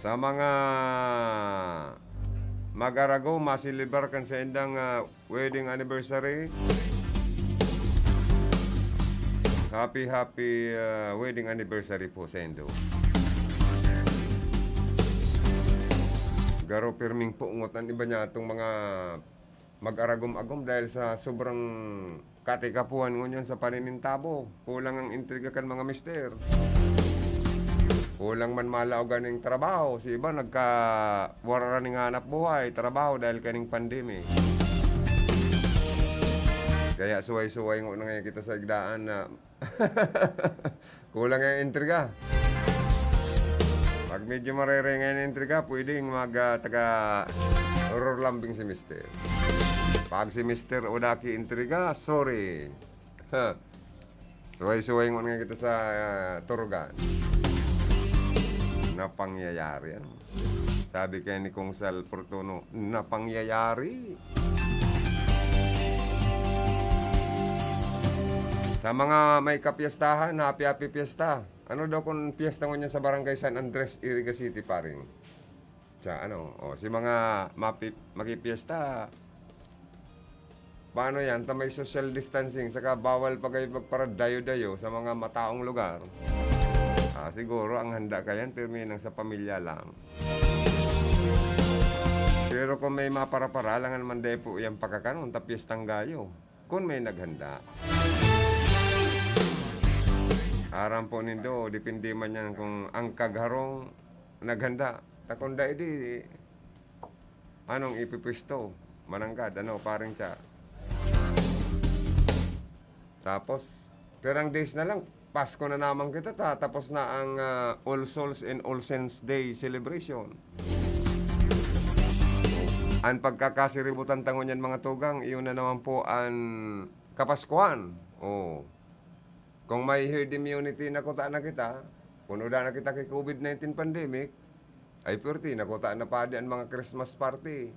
Sa mga mag-arago, masilibar kan sa indang wedding anniversary. Happy wedding anniversary po sa indo. Garo pirming puungot ang iba niya itong mga mag-aragom-agom dahil sa sobrang katikapuan ngunyan sa paninintabo. Kulang ang intriga kan mga mister. Kulang man malao ganing trabaho. Si iba nagka-wara ning hanap buhay, trabaho dahil kaning pandemic. Kaya suway-suway nga ngayon kita sa igdaan na kulang ang intriga. Pag medyo marerengay na intriga, pwedeng taga-horror lambing si mister. Pag si mister o daki intriga, sorry. Suway-suway nga ngayon kita sa turugan. Napangyayari yan. Sabi kay ni Kong Sal Portuno, napangyayari. Sa mga may kapiestahan, happy fiesta. Ano daw kung fiesta mo niya sa Barangay San Andres, Iriga City, paring? Si mga magipiesta, paano yan? May social distancing, saka bawal pa kayo magparadayo-dayo sa mga mataong lugar. Siguro ang handa kayan, pirmi sa pamilya lang. Pero kung may mapara-para, langan man po yung pagkakanon, tapiestang gayo. Kung may naghanda. Aram po nindo, dipindi man yan kung ang kagharong naghanda. Takunda edi, anong ipipwisto? Manangkad, paring siya. Tapos, perang days na lang, Pasko na naman kita, tapos na ang All Souls and All Saints Day celebration. Ang pagkakasiributan tangon yan mga tugang, iyon na naman po ang Kapaskuhan. Kung may herd immunity na kutaan na kita, punuda na kita kay COVID-19 pandemic, ay pwerte na kutaan na pa ang mga Christmas party.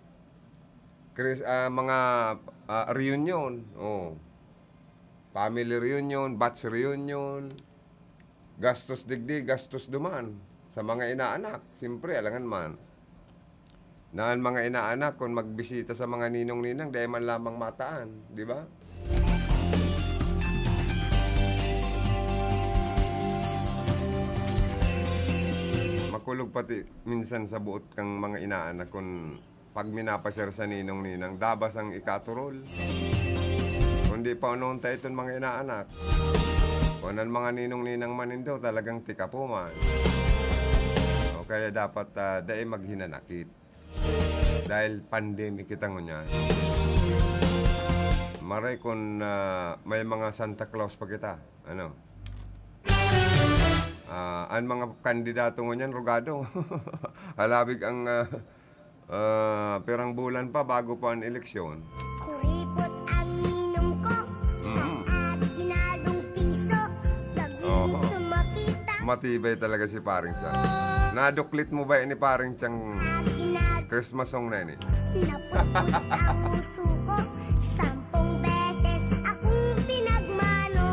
Mga reunion. Family reunion, batch reunion, gastos digdi, gastos duman. Sa mga inaanak, siyempre, alangan man. Naan mga inaanak, kung magbisita sa mga ninong-ninang, dahil man lamang mataan. Di ba? Makulog pati minsan sa buot kang mga inaanak kung pag minapasyar sa ninong-ninang, dabas ang ikaturol. Kundi pa unoon tayo itong mga inaanak. Kung ang mga ninong-ninang manindaw, talagang tika po man. Kaya dapat dahil maghinanakit. Dahil pandemic kita ngunyan. Maray kung may mga Santa Claus pa kita. Ang mga kandidato ngunyan, rogado. Halabig ang pirang bulan pa bago pa ang eleksyon. Kuripot ang ninong ko sa ginagong piso. Lagi sumakita. Matibay talaga si paring Chang. Naduklit mo ba ni paring Chang Christmas song na yun? Napapot ang uso ko. 10 beses akong pinagmano.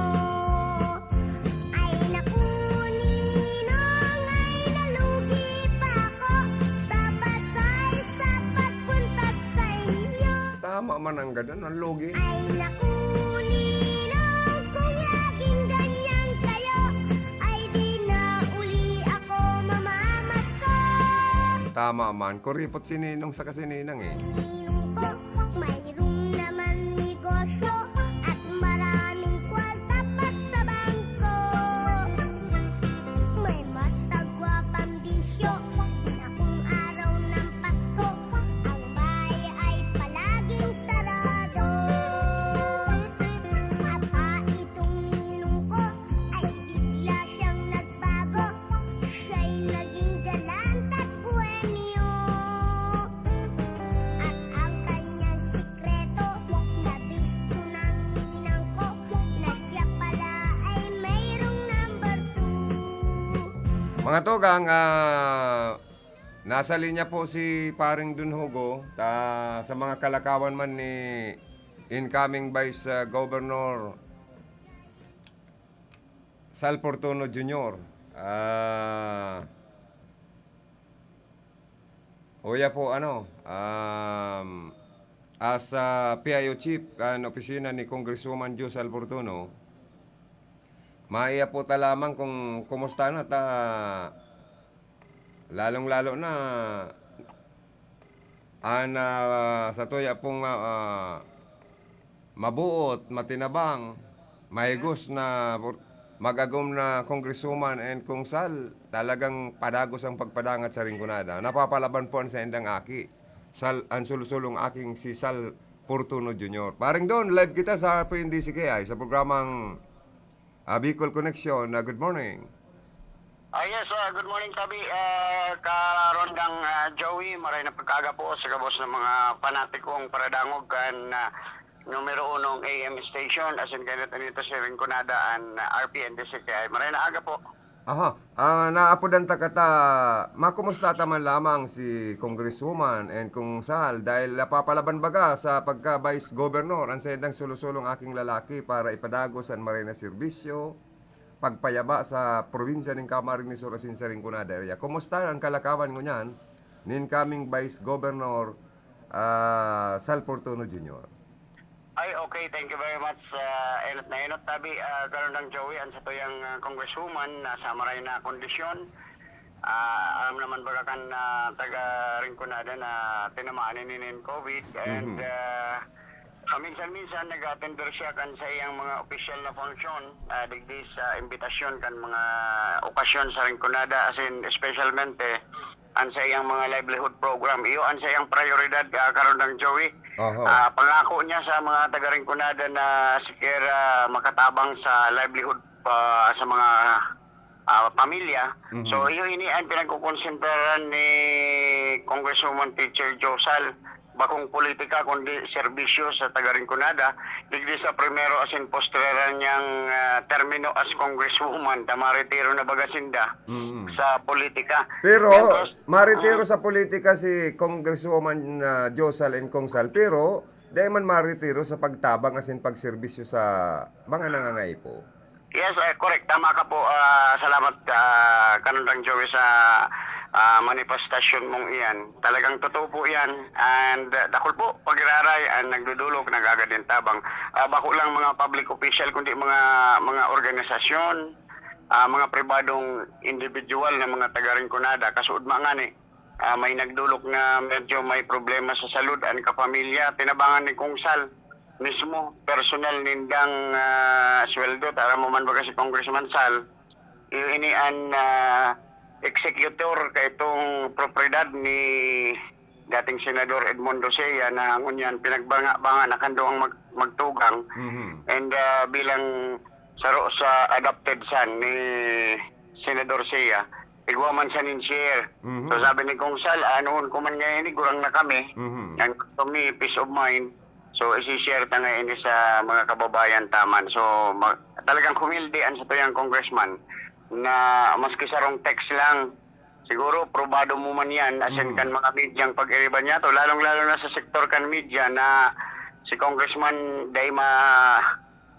Ay naku, ninong, ay nalugi pa ako sa basay sa pagpunta sa inyo. Tama man ang ganun, ang lugi. Ay naku, ninong, kung laging ganyan kayo, ay di na uli ako mamamasko. Tama man, kuripot si Ninong sa kasininang eh. Ninong ko, mayroong naman negosyo at maraming kwalta pa sa bangko. May masagwa pang bisyo na kung araw ng Pasko, ang bahay ay palaging sarado. At itong ninong ko ay bigla siyang nagbago. Siya'y naging galantas buenyo. At ang kanyang sikreto, nabisto ng ninang ko, na siya pala ay mayroong number 2. Mga togang, nasa linya po si paring Dunhugo sa mga kalakawan man ni incoming Vice Governor Sal Portuno Jr. Uya po ano, as PIO Chief kan opisina ni Congresswoman Josal Fortuno, maiya po ta lamang kung kumusta na ta, lalong-lalo na sa tuya pong mabuot, matinabang, mahigos na magagom na congresswoman and kungsal, talagang padagos ang pagpadangat sa Rinconada. Napapalaban po ang sa endang aki. Ang sulusulong aking si Sal Fortuno Jr. Paring doon, live kita sa PNDCKI sa programang Bicol Connection. Good morning. Yes, good morning Tabi. Karondang Joey, maray na pagkaga po sa kabos ng mga panatikong paradangog kan numero 1 AM station as in kanito nito si Rinconada and RPN DCKI. Maray na aga po. Aha, naapodan ta kata, makumusta taman lamang si Congresswoman and Kung Sal dahil napapalaban baga sa pagka Vice Governor ang sendang sulusulong aking lalaki para ipadagos ang marina serbisyo, pagpayaba sa probinsya ng Camarines Sur asin sa Rinconada area. Kumusta ang kalakawan ko niyan nin kaming Vice Governor Sal Fortuno Jr.? Ay, okay, thank you very much. Enot na enot Tabi, Karondang Joey, ang sa tuyang congresswoman nasa maray na kondisyon. Alam naman baga kan taga Rinconada na tinamaan ni COVID and minsan-minsan nag-attender siya kan sa iyang mga official na function digdi sa imbitasyon kan mga okasyon sa Rinconada as in especialmente an sa iyang mga livelihood program. Iyo an sa iyang prioridad Karondang Joey. Pangako niya sa mga taga Rinconada na sikera makatabang sa livelihood sa mga pamilya. So iyo ini ang pinagkukonsentraran ni Congresswoman Teacher Josal, bakong politika kundi serbisyo sa taga Rinconada digdi sa primero asin postrera niyang termino as congresswoman maritiro na bagasinda sa politika. Pero maritiro sa politika si Congresswoman Josal and Kungsal, pero di man maritiro sa pagtabang asin pagserbisyo sa mga nangangay po. Yes, correct. Tama ka po. Salamat Kanundang Joey sa manifestasyon mong iyan. Talagang totoo po yan. And dakol po, pagiraray, nagdudulog, nagagadin tabang. Bako lang mga public official, kundi mga organisasyon, mga pribadong individual na mga taga Rinconada. Kasuod nga ni, may nagdulog na medyo may problema sa salud ang kapamilya. Tinabangan ni Kung Sal mismo personal nindang sweldo tara mo man baga si Congressman Sal ini an executor kay itong propriedad ni dating Senador Edmundo Sea na ngunyan pinagbanga-banga na kando ang magtugang and bilang saro sa adopted son ni Senador Sea igwaman sa nin-share. So sabi ni Kung Sal noon ko man ngayon gurang na kami and gusto me peace of mind. So, isi-share ta nga ini sa mga kababayan taman. So, talagang humildian sa tuyang congressman na maski sarong text lang, siguro probado mo man yan asin kan mga medyang pag-iriban niya to, lalong-lalo na sa sektor kan media na si congressman day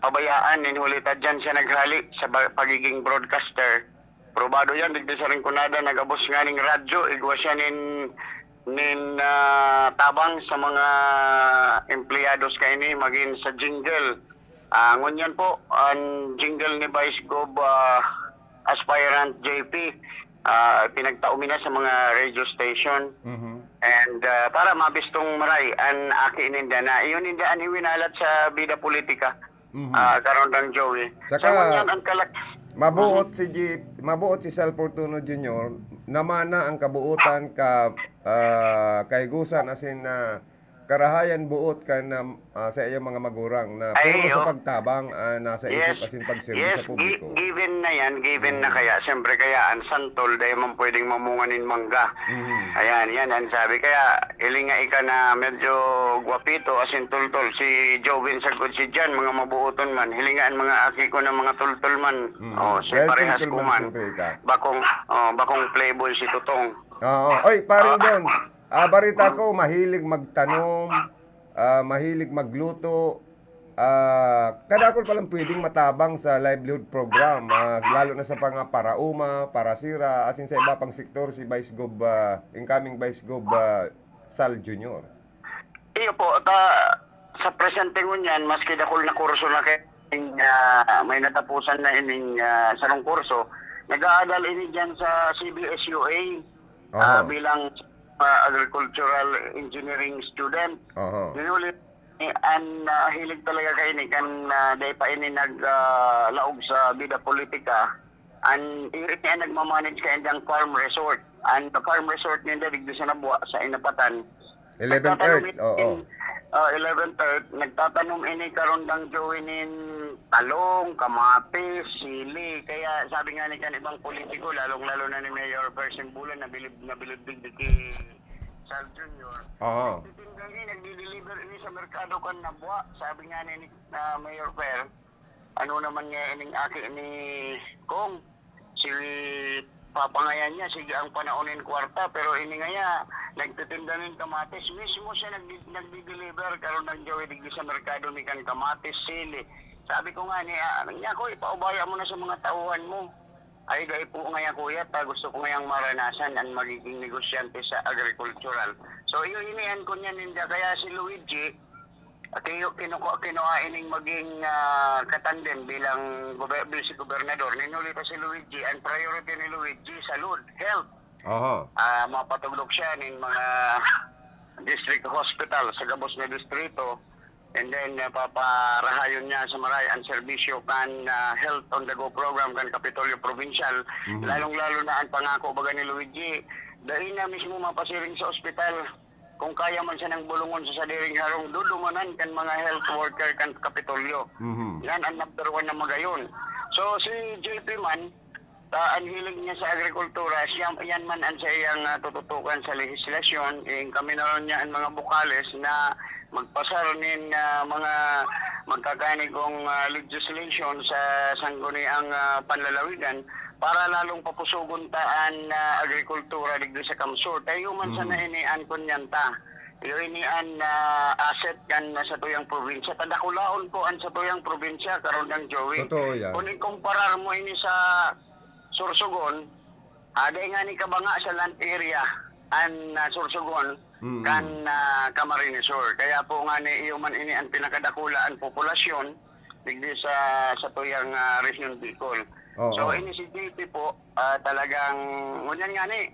pabayaan ninhulita dyan siya naghali sa pagiging broadcaster. Probado yan, digdi sa Rinconada, nag-abos nga ning radyo, igwa siya nin tabang sa mga empleyados kay ni maging sa jingle. Ngunyan po ang jingle ni Vice Gov aspirant JP pinagtaumi na sa mga radio station. And para mabistong maray ang aki ninda na iyon ninda ang iwinalat sa bida politika. Karondang Joey. Sa ngunyan ang mabuot si Sal Fortuno Jr. namana ang kabuutan kaigusan asin karahayan buot ka na sa iyong mga magurang na puro sa pagtabang nasa isip asin pagservisyo sa publiko. Given na yan, given na kaya, siyempre kaya ang santol dahil man pwedeng mamunganin mangga. Ayan, yan ang sabi. Kaya ilinga ika na medyo guwapito asin tultol. Si Jovin sagod si Jan, mga mabuoton man. Hilingaan mga aki ko na mga tultol man. Si parehas ko man. Bakong playboy si Tutong. Oy, paring doon. Barita ko, mahilig magtanom, mahilig magluto, Kadakol palang pwedeng matabang sa livelihood program, lalo na sa mga parauma, parasira, asin sa iba pang sektor si Vice Gov, incoming Vice Gov Sal Jr. Iyo po, sa presente ko niyan, maski dakol na kurso na kay may natapusan na ining sarong kurso, nag-aaral ini dyan sa CBSUA Aha. bilang agricultural engineering student. Aha. Ninulit ang hilig talaga kay ni kan dahil pa ini naglaog sa bida politika ang iri niya nagmamanage kay ang farm resort. Ang farm resort niya digdi sa Nabuwa sa Inapatan. 11th Earth, oo. 11th Earth, nagtatanom ini karon ng joinin talong, kamatis, sili. Kaya sabi nga ni kan ibang politiko, lalong-lalo na ni Mayor Percy Bulan na bilib kay Sal Jr. Aha. Titinda ni nagdi-deliver ini sa merkado kan Nabuwa. Sabi nga ni Mayor Per, ano naman nga ining aki ni Kong, si papangayan niya, sige ang panaunin kwarta, pero ini nga nagtitinda ng kamatis, mismo siya nagdi-deliver karon ng Joey digdi sa merkado ni kan kamatis, sili. Sabi ko nga niya ko, ipaubaya mo na sa mga tauhan mo. Ay dahil po nga kuya, gusto ko ngayang maranasan ang magiging negosyante sa agricultural. So iyo inian ko niya ninda, kaya si Luigi, kinuha ining maging katandem bilang vice gobernador. Ninuli pa si Luigi, ang priority ni Luigi salud, health. Aha. Mapatulog siya ng mga district hospital sa gabos na distrito. And then paparahayon niya sa maray ang serbisyo kan health on the go program kan Kapitolyo Provincial. Lalong-lalo na ang pangako baga ni Luigi, dahil na mismo mapasiring sa ospital. Kung kaya man siya ng bulungon sa sadiring harong, dudunganan kan mga health worker kan Kapitolyo. Yan ang number 1 na magayon. So si JP man, ang hilig niya sa agrikultura, yan man ang siyang tututukan sa legislasyon. Kami na rin niya ang mga bukales na magpasar nin mga magkakanigong legislation sa sangguniang panlalawigan para lalong papusugon taan agrikultura digdi sa Kamsur. Tayo man sa nainian kunyanta. Yung inian asset kan sa tuyang probinsya. Tadakulaon po ang sa tuyang probinsya karon ng Joey. Totoo yan. Kung ikumparar mo ini sa Sorsogon, aday nga ni kabanga sa land area ang Sorsogon kan Camarines Sur. Kaya po nga ni iyo man ini ang pinakadakulaan populasyon digdi sa tuyang Region Bicol. So ini si JP po talagang ngunyan nga ni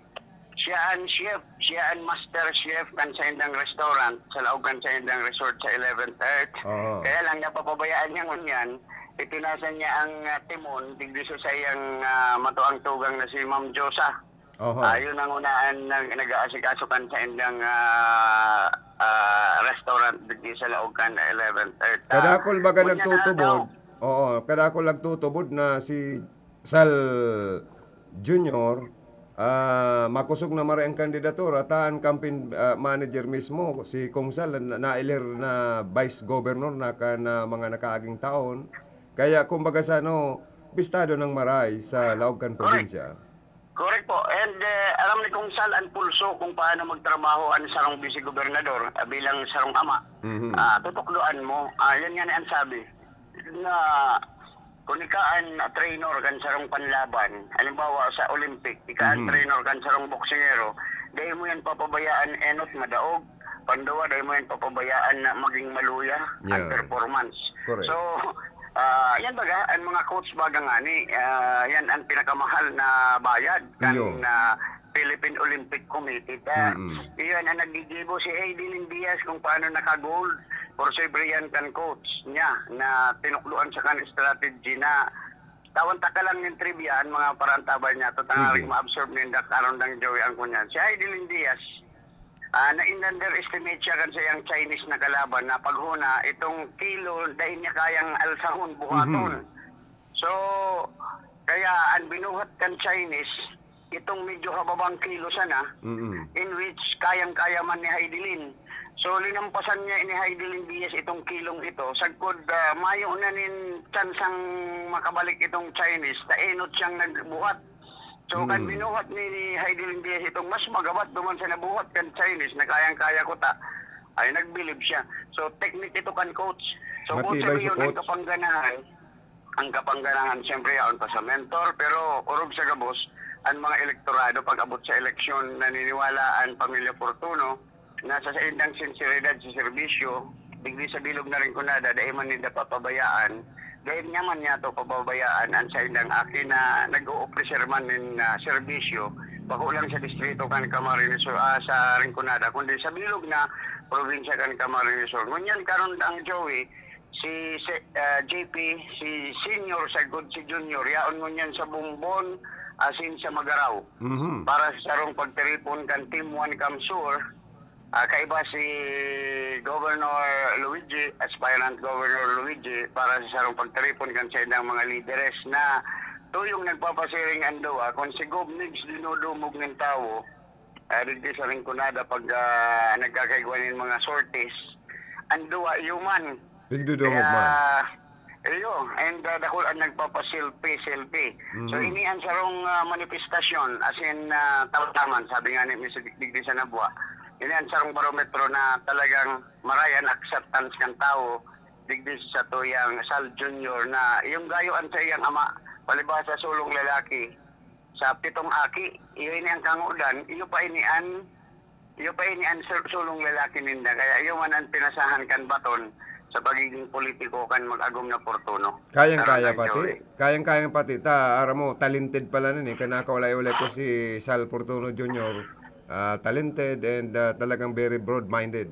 siya ang chef, siya ang master chef kan sa indang restaurant sa laog kan sa indang resort sa 11th Earth. Kaya lang napapabayaan niya ngunyan, itinasan niya ang timon digdi sa sayang matuang tugang na si Ma'am Josa. Yun ang unaan nag-aasikaso kan sa indang restaurant digdi sa laog kan 11th Earth. Kadakol baga nagtutubod. Oo, kadakol nagtutubod na si Sal Jr. Makusog na mara ang kandidatura, taan campaign manager mismo si Kong Sal nailir na vice governor na mga nakaaging taon. Kaya kumbaga sa bistado ng maray sa Laogan probinsya. Correct po. And alam ni Kong Sal ang pulso kung paano magtrabaho ang sarong vice gobernador bilang sarong ama. Tutukloan mo. Yan nga na ang sabi na kung ikaan trainer kan sarong panlaban, halimbawa sa Olympic, ikaan trainer kan sarong boksingero, dahil mo yan papabayaan enot madaog, pandawa dahil mo yan papabayaan na maging maluya ang performance. Correct. So, yan baga, ang mga coach baga nga ni, yan ang pinakamahal na bayad kan Philippine Olympic Committee. Iyan ang nagigibo si Aidilyn Diaz kung paano naka-gold for Brian kan coach niya na tinukluan sa kan strategy na tawan taka lang ng trivia ang mga parantabay niya to tangaring ma-absorb ninda karon ng Joey ang kunyan. Si Aidilyn Diaz na in-underestimate siya kan sa yung Chinese na kalaban na paghuna itong kilo dahil niya kayang alsahon buhaton. So kaya ang binuhat kan Chinese itong medyo hababang kilo sana in which kayang-kaya man ni Aidilyn. So linampasan niya ni Aidilyn Diaz itong kilong ito. Sagkod mayo na nin chansang makabalik itong Chinese, taenot siyang nagbuhat. So kan binuhat ni Aidilyn Diaz itong mas magabat duman sa nabuhat kan Chinese na kayang-kaya ko ta, ay nagbilib siya. So technique ito kan coach. So kung Matibay sabi sa yun coach. ang kapangganahan siyempre yaon pa sa mentor, pero urog sa gabos, ang mga elektorado pag-abot sa eleksyon naniniwala ang Pamilya Fortuno na sa indang sinseridad sa serbisyo, digdi sa bilog na rin kunada, dahil man nila papabayaan, dahil nga man niya ito papabayaan ang sa indang akin na nag-o-officer man ng serbisyo, bako lang sa distrito kan Camarines Sur, sa Rinconada, kundi sa bilog na probinsya kan Camarines Sur. Ngunyan karon ang Joey, si JP, si senior sa good si junior, yaon ngunyan sa Bumbon, asin sa Magaraw. Mhm. Para sa sarong pagteripon kan Team 1 Camsur, kaiba si Governor Luigi, aspirant Governor Luigi, para sa sarong pagteripon kan sa ilang mga lideres na tuyong nagpapasiring andawa, kung si Gobnigs dinudumog ng tao, digdi sa Rinconada pag nagkakaigwanin mga sorties, andawa human. Bigdudumog man. Iyo, and dahil ang nagpapasilpi. So ini ang sarong manifestasyon, as in taman, sabi nga ni Mr. Digdi sa Nabwa, ini ang sarong barometro na talagang marayan acceptance ng tao, digdi sa tuyang Sal Junior na yung gayuan sa iyang ama, palibasa sulong lalaki, sa 7 aki, iyo ini ang kangudan, iyo pa ini an sulong lalaki ninda, kaya iyo man ang pinasahan kan baton, sa pagiging politiko kan mag-agom na Fortuno. Kayang-kaya pati. Kayang-kayang pati. Ara mo, talented pala nun eh. Kanakaulay-ulay ko si Sal Fortuno Jr. Talented and talagang very broad-minded.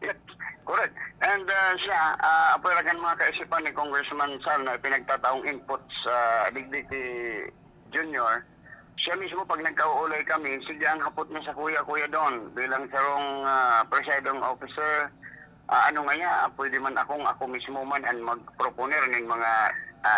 Yes, correct. And siya, aparagan mga kaisipan ni Congressman Sal na pinagtataong inputs sa digdi Junior, siya mismo pag nagkauulay kami, siya ang hapot niya sa kuya-kuya doon bilang sarong presiding officer. Ano nga niya, pwede man ako mismo man ang mag-proponer ng mga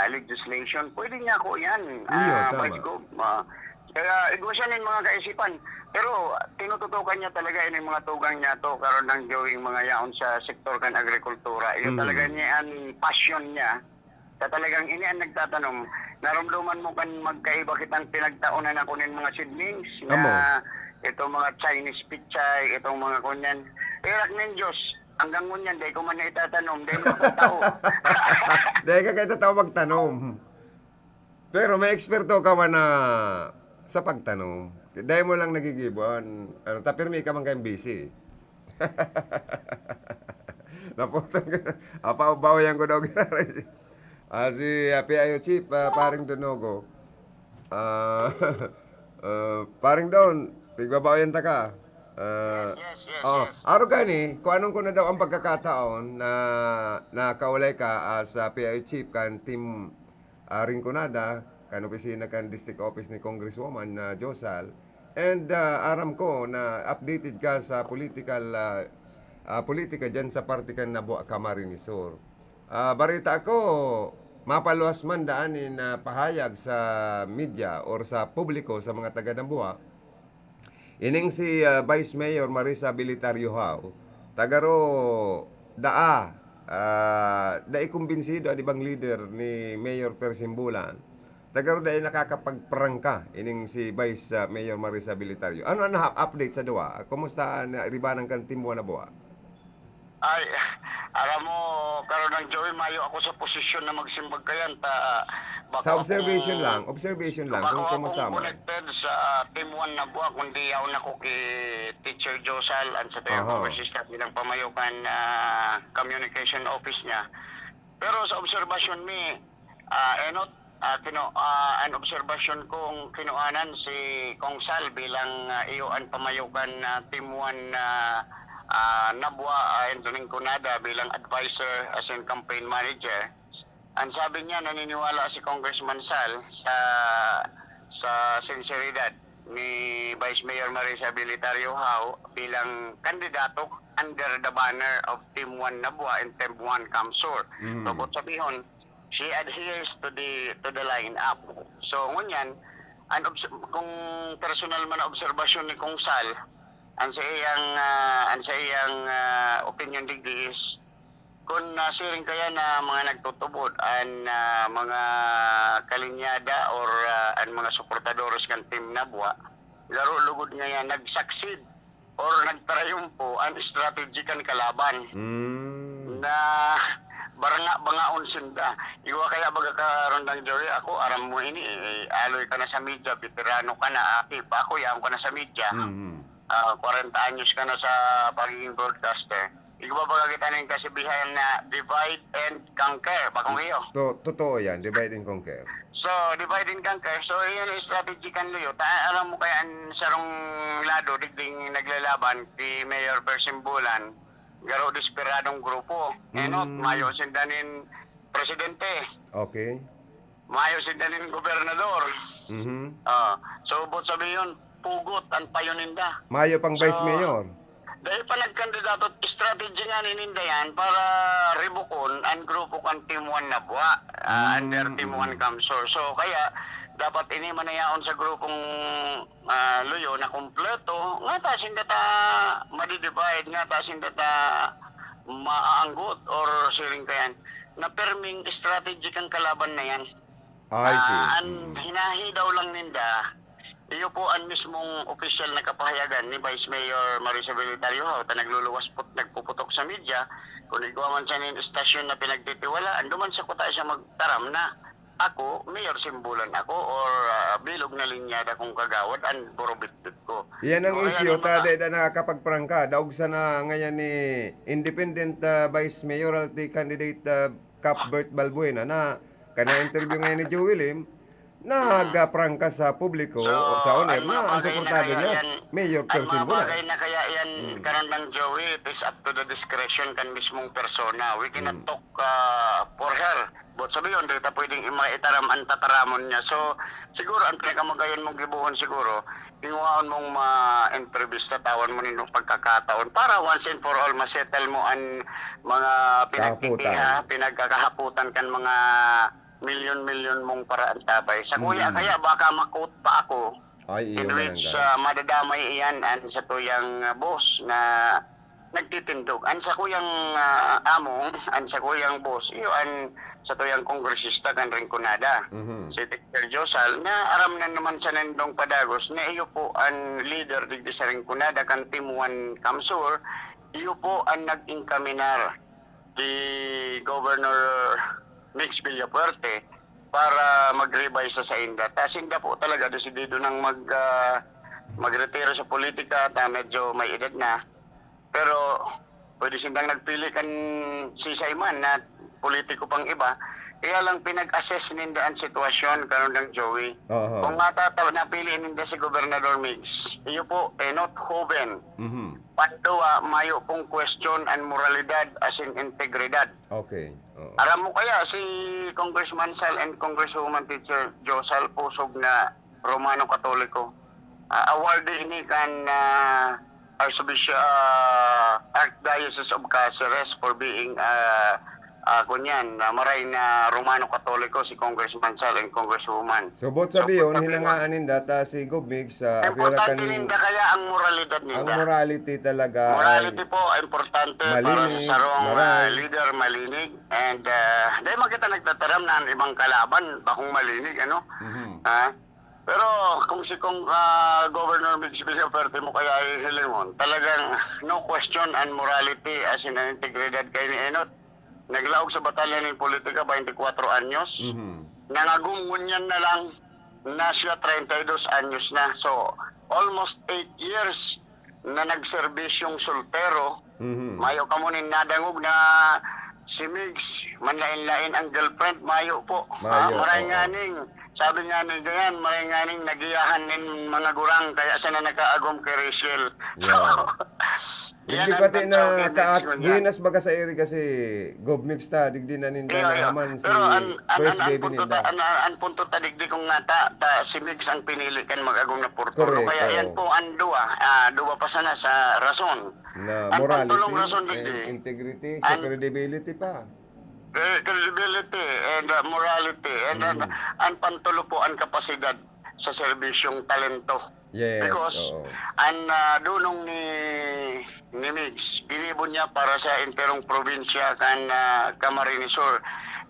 legislation. Pwede niya ako yan. Tama. Kaya igwasan ng mga kaisipan. Pero tinututukan niya talaga yung mga tugang niya to karon ng gawing mga yaon sa sektor kan agrikultura. Yung talaga niya ang passion niya. Sa talagang ini ang nagtatanong, naramdaman mo kan magkaiba kitang pinagtaunan ako ng mga seedlings na itong mga Chinese pichay, itong mga kunyan. Irak ng Diyos, hanggang ngunyan, dahil ko man na itatanom, dahil makatao. Dahil ka kahit tao magtanom. Pero may eksperto ka man na sa pagtanom. Dahil mo lang nagigibuan. Tapirmi ka man kayong busy. Naputang ka na. Apaubawayan ko daw ginara. Si PIO Chief, paring Donogo. Paring Don, pigbabawayan ta ka. Yes. Araw gani, kung anong kuna daw ang pagkakataon na nakaulay ka sa PIO Chief kan Team Rinconada, kan opisina kan District Office ni Congresswoman Josal, and aram ko na updated ka sa politika dyan sa party kan Nabua Camarines Sur. Barita ko, mapaluwas man daanin na pahayag sa media or sa publiko sa mga taga Nabua. Ining si Vice Mayor Marisa Bilitario Hao, tagaro ikumbinsido ang ibang leader ni Mayor Persimbulan. Tagaro nakakapagprangka ining si Vice Mayor Marisa Bilitario. Ano update sa duwa? Kumusta na ribanang kan Team 1 Nabua? Ay, alam mo, karon ng Joey, mayo ako sa posisyon na magsimbag kayan. Sa observation lang kung kumusta man. Connected sa Team 1 na buwa, kundi yaw na ko kay Teacher Josal and sa tayo assistant bilang pamayukan communication office niya. Pero sa observation mi, an observation kong kinuanan si Kong Sal bilang iyo ang pamayukan Team 1 Nabua and Rinconada bilang advisor as in campaign manager. Ang sabi niya, naniniwala si Congressman Sal sa sinseridad ni Vice Mayor Marisa Bilitario Hao bilang kandidato under the banner of Team 1 Nabua and Team 1 Camsur. Robot sabihon, she adheres to the line-up. So ngunyan, kung personal man na obserbasyon ni Kong Sal, ang sa iyang opinion digdi is kung nasiring kaya na mga nagtutubod ang mga kalinyada or ang mga suportadores kan Team Nabua, laro lugod nga yan nag-succeed or nagtrayumpo ang strategy kan kalaban na baranga-bangaon sinda. Iwa kaya baga karon ng Joey, ako aram mo ini, aloy ka na sa media, veterano ka na, ati pa ako, yaon ka na sa media. 40 anyos ka na sa pagiging broadcaster. Ikaw ba kita ng kasibihan na divide and conquer? Bakong iyo. Totoo yan, divide and conquer. So, divide and conquer. So, yun yung strategy kan Luyo. Alam mo kaya ang sarong lado, digding naglalaban kay Mayor Persimbulan, garo desperadong grupo. Enot, mayo sindanin presidente. Okay. Mayo sindanin gobernador. So, bot sabi yun, pugot ang payoninda. Mayo pang vice mayor. Dahil pa nagkandidato, strategy nga nininda yan para ribukon ang grupo kan Team 1 na buwa, under Team 1 Kamsur. So kaya dapat ini manayaon sa grupong Luyo na kumpleto, nga ta sindata madidivide, nga ta sindata maaanggot or siring kayan, na perming strategy kang kalaban na yan. I see. Ang hinahi daw lang ninda, iyo po ang mismong official na kapahayagan ni Vice Mayor Marisa Belitario ta nagluluwas po, nagpuputok sa media kung igawa man siya ng estasyon na pinagtitiwala, anduman sa kuta siya magtaram na ako, Mayor Simbulan ako or bilog na linyada kong kagawad ang borobit-bit ko. Yan ang So, issue, kaya tade na nakakapagprangka. Daog sa na ngayon ni Independent Vice Mayoralty Candidate Cuthbert Balbuena na kana-interview ngayon ni Joe Willim, nagaprangka sa publiko o sa oner na ang suportado niya, Mayor Ang mga Persimbulan. bagay na kaya yan karon lang Joey, it is up to the discretion kan mismong persona. We cannot talk for her. But sabi yun, dito pwedeng itaram ang tataramon niya. So, siguro, ang pinakamagayon mong gibuhon siguro, hinguhaon mong ma-entrevista, tawan mo nino pagkakataon para once and for all, masettle mo ang mga pinagtitiha, pinagkakahaputan kan mga milyon-milyon mong paraan tabay. Sa kuya, kaya baka makot pa ako Ay, in iyo which man madadamay iyan ang sa tuyang boss na nagtitindog. Ang sa kuyang among, ang sa kuyang boss, iyo ang sa tuyang kongresista kan Rinconada. Si Dr. Josal, na aram na naman sa nandong padagos na iyo po ang leader digdi sa Rinconada kan Team 1 Kamsur, iyo po ang nag-inkaminar di Governor Mix Villapuerte para mag-revise sa inda. Tas inda po talaga desidido nang magretiro sa politika at medyo may edad na. Pero pwede sindang nagpili kan si Simon na politiko pang iba. Kaya lang pinag-assess ninda ang sitwasyon karon ng Joey. Kung napili ninda si Gobernador Mix, iyo po not hoven. Panduwa, mayo pong question ang moralidad as in integridad. Okay. Aram mo kaya si Congressman Sal and Congresswoman Teacher Josal Pusog na Romano Katoliko. Awardee ini kan Archbishop Archdiocese of Cáceres for being kunyan maray na Romano Katoliko si Congressman Sal and Congresswoman. So, bot sabi yun, hinangaan ninda ta si Gobmig sa importante ninda kaya ang moralidad ninda. Ang morality talaga Morality po importante para sa sarong leader malinig and dahil makita nagtataram na ang ibang kalaban bakong malinig ano. Pero kung Governor Mix Villapuerte mo kaya hilingon, talagang no question and morality as in an integridad kay ni Enot. Naglaog sa batalya ng politika 24 anyos. Nangagungunyan na lang na siya 32 anyos na. So, almost 8 years na nagserbisyong soltero. Mayo ka mo nadangog na si Migs, manlain-lain ang girlfriend, mayo po. Maray nganing, sabi nga ni Gayan, maray nganing nagiyahan ng mga gurang, kaya siya na nakaagom kay Rachel. So, hindi pati na ginas baga sa eri kasi Gobmig ta digdi na ninda naman si first baby ninda. Ang punto ta digdi kung nga ta si Migs ang pinili kan mag-agom na portulo. Kaya yan po ang duwa pa sana sa rason. Na morality, and integrity, sa credibility pa. Credibility and morality and ang pantulo po ang kapasidad sa serbisyong talento. Yes, because ang dunong ni Migs, ginibon niya para sa interong probinsya kan Camarines Sur.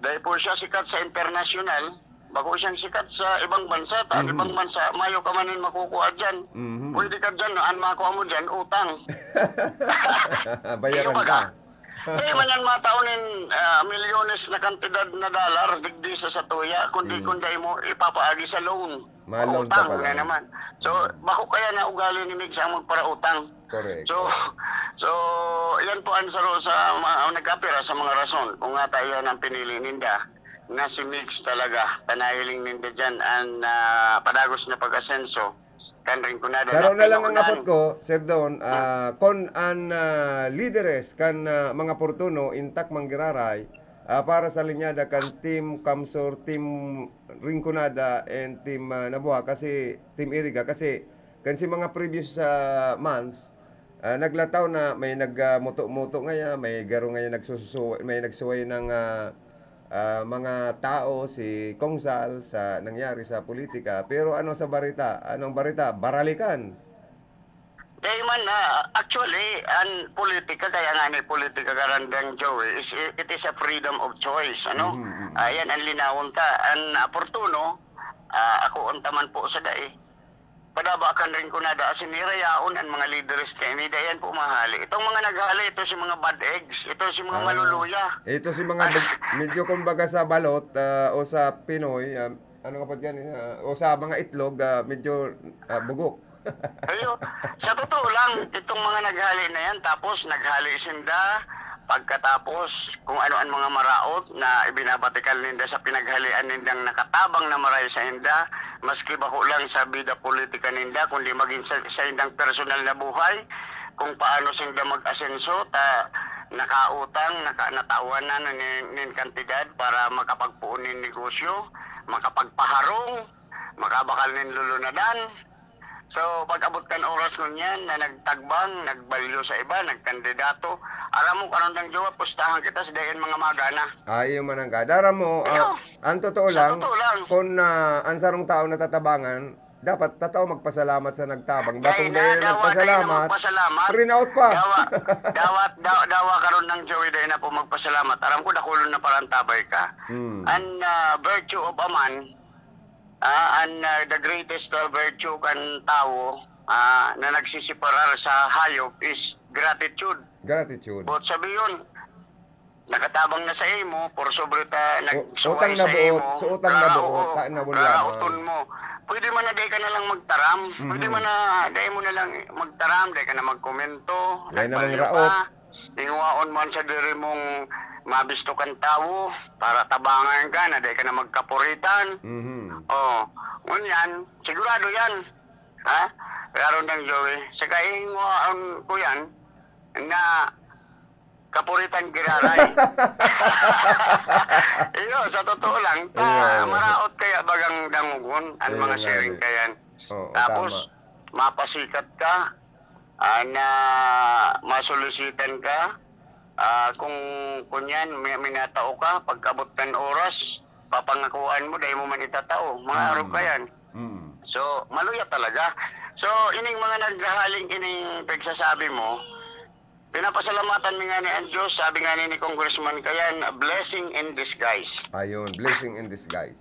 Dahil po siya sikat sa international, bago siyang sikat sa ibang bansa, ibang bansa, mayo ka manin makukuha dyan. Pwede ka dyan, ang makuha mo dyan, utang. Bayaran ka. Di man yan mataunin milyones na kantidad na dollar digdi sa satuya, kundi mo ipapaagi sa loan. Ma-loan Utang pa pala. na naman. So, bako kaya na ugali ni Mig sa magparautang. Correct. So, yan po ang saro sa nagkapira sa mga rason. Kung nga tayo ng pinili ninda, na si Mix talaga, tanahiling ninda dyan, ang padagos na pag-asenso. Kan rin ko na Saro na lang ang apot ko, Sir Don, kon an lideres kan mga portuno intak manggiraray para sa linyada kan team Kamsor, team Rinconada and team Nabua kasi team Iriga kasi kan si mga previous months naglataw na may nagmuto-muto ngaya, may garo ngaya may nagsuway ng mga tao si Kongsal sa nangyari sa politika. Pero ano sa barita? Anong barita? Baralikan. Dahil man, actually, ang politika, kaya nga ni politika karandang Joey, it is a freedom of choice, ano? Ayan, ang linawon ta. Ang oportuno, ako untaman po sa dai. Padabakan rin ko na da sinirayaon ang mga leaders kay ni dayan po mahali. Itong mga naghali, ito si mga bad eggs, ito si mga maluluya. Ito si mga medyo kumbaga sa balot o sa Pinoy, ano kapag yan, o sa mga itlog, medyo bugok. Ayo, sa totoo lang, itong mga naghali na yan, tapos naghali sinda, pagkatapos kung ano ang mga maraot na ibinabatikal ninda sa pinaghalian nindang nakatabang na maray sa inda, maski bako lang sa bida politika ninda, kundi maging sa indang personal na buhay, kung paano sinda mag-asenso, nakautang, natawanan ng kantidad para makapagpuon ng negosyo, makapagpaharong, makabakal ng lulunadan. So, pag-abot kan oras nun yan, na nagtagbang, nagbalyo sa iba, nagkandidato, alam mo karon ng jowa, pustahan kita sa dayan mga magana. Iyo man ang kadara mo, ang totoo lang, kung ang sarong tao natatabangan, dapat tatao magpasalamat sa nagtabang. Batong dahil nagpasalamat, rinout pa. Dawa karon ng Joey dahil na po magpasalamat. Aram ko, dakulon na parang tabay ka. Ang virtue of a man, the greatest virtue kan tao na nagsisiparar sa hayop is gratitude. Gratitude. Bot sabi yun, nakatabang na sa imo, por sobre ta nagsuway sa imo. So utang na buot, rauton mo. Pwede man na day ka na lang magtaram. Pwede man na day mo na lang magtaram, day ka na magkomento, nagbalyo pa. Inguwaon man sa diri mong mabisto kan tao para tabangan ka na day ka na magkapuritan. Ngunyan, sigurado yan. Ha? Karon ng Joey, sa kainguan ko yan na kapuritan giraray. Iyo, sa totoo lang, maraot kaya bagang dangugon ang mga sharing kayan. Tapos, mapasikat ka, na masolisitan ka, kung kunyan, minatao ka, pagkabot kan oras, papangakuan mo, dahil mo man itatao. Mga araw ka yan. So, maluya talaga. So, ining mga naghahaling ining pagsasabi mo, pinapasalamatan mi nga ni ang Diyos, sabi nga ni Congressman Kayan, blessing in disguise. Ayun, blessing in disguise.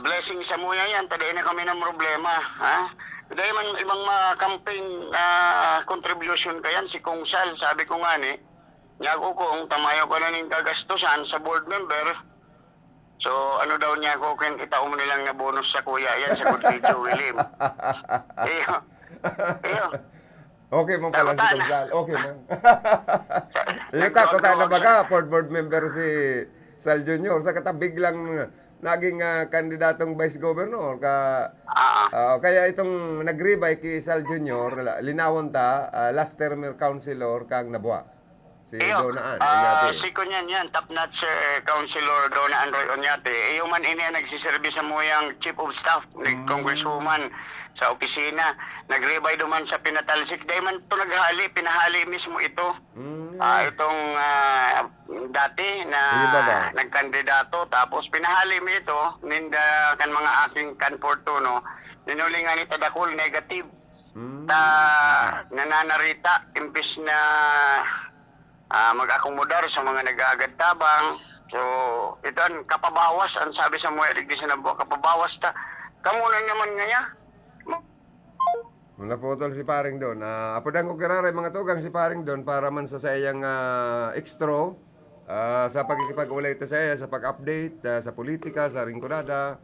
Blessing sa muya yan, taday na kami ng problema. Ha? Dahil man ibang mga campaign contribution kayan, si Kongsal, sabi ko nga ni, niya ko kung tamayo ko na ning kagastusan sa board member, so ano daw niya ko kung itao mo nilang na bonus sa kuya yan sa good video, William. Iyo. Okay mo pala si Kongsal. Okay man. Yung kakota na baga, board member si Sal Jr. Sa katabig lang naging kandidatong vice governor. Kaya itong nag-rebay kay Sal Jr., linawon ta, last term councilor kang Nabua. Si Donaan Onyate. Si Kunyan yan, top-notch Councilor Donaan Roy Onyate. Iyo man ini nagsiserbi sa muyang Chief of Staff ni Congresswoman sa opisina. Nagrebay duman sa pinatalsik. Dahil man ito naghali, pinahali mismo ito. Itong dati na nagkandidato. Tapos pinahali mo ito, ninda kan mga aking kanportuno. Ninulingan ito dakol negative. Nananarita, imbis na mag-akomodar sa mga nag-aagad tabang. So, ito ang kapabawas, ang sabi sa mga digdi sa Nabua, kapabawas ta. Kamunan naman ngaya. Mula putol si paring doon. Apodan ko kiraray mga tugang si paring doon para man sa sayang extra sa pagkikipag-ulay ito sa iya, sa pag-update sa politika, sa ringkunada,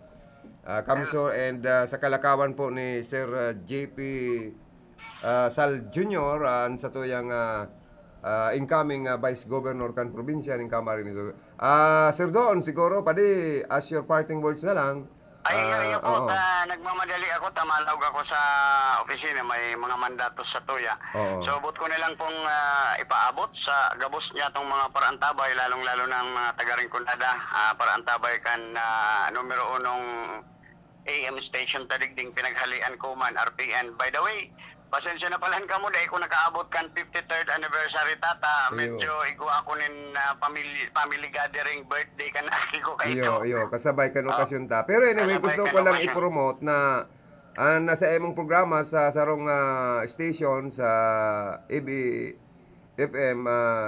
kamso, and sa kalakawan po ni Sir JP Sal Jr. Sa tuyang incoming Vice Governor kan probinsya ng Camarines. Sir Don, siguro pwede as your parting words na lang. Ay, po, Oo. nagmamadali ako, tamalawag ako sa opisina, may mga mandatos sa tuya. Oo. So, but ko nilang pong ipaabot sa gabos niya itong mga paraantabay, lalong-lalo ng mga taga-Ringkunada, paraantabay kan numero 1 AM station tadigding pinaghalian ko man, RPN. By the way, pasensya na palan ka mo, dahil ko nakaabot kan 53rd anniversary tata, medyo igwa ako nin family gathering birthday kan aki ko kayo. Iyo, kasabay kan okasyon ta. Pero anyway, Kasabay gusto kan ko lang okasyon. i-promote na nasa emong programa sa sarong station sa AB FM,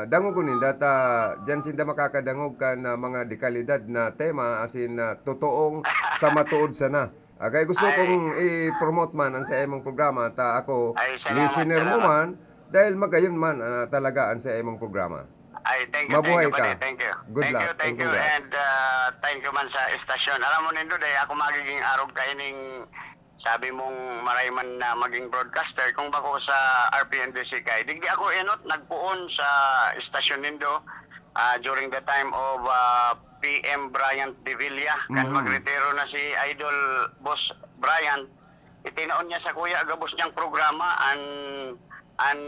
dangugunin data dyan sinda makakadangog ka na mga dekalidad na tema as in totoong sa matuod sana. Kaya gusto kong i-promote man ang sa emong programa ta ako Ay, salamat, listener mo salamat. man dahil magayon man talaga ang sa emong programa. Ay, thank you, Mabuhay buddy. ka. Thank you. Good luck Thank and you. congrats. And thank you man sa estasyon. Alam mo nindo, dahil ako magiging arog kaining sabi mong maray man na maging broadcaster kung bako sa RPNDC kay. Digdi ako enot, nagpuon sa estasyon nindo during the time of PM Bryant De Villa. Kan magretiro na si Idol Boss Bryant. Itinaon niya sa kuya agabos niyang programa an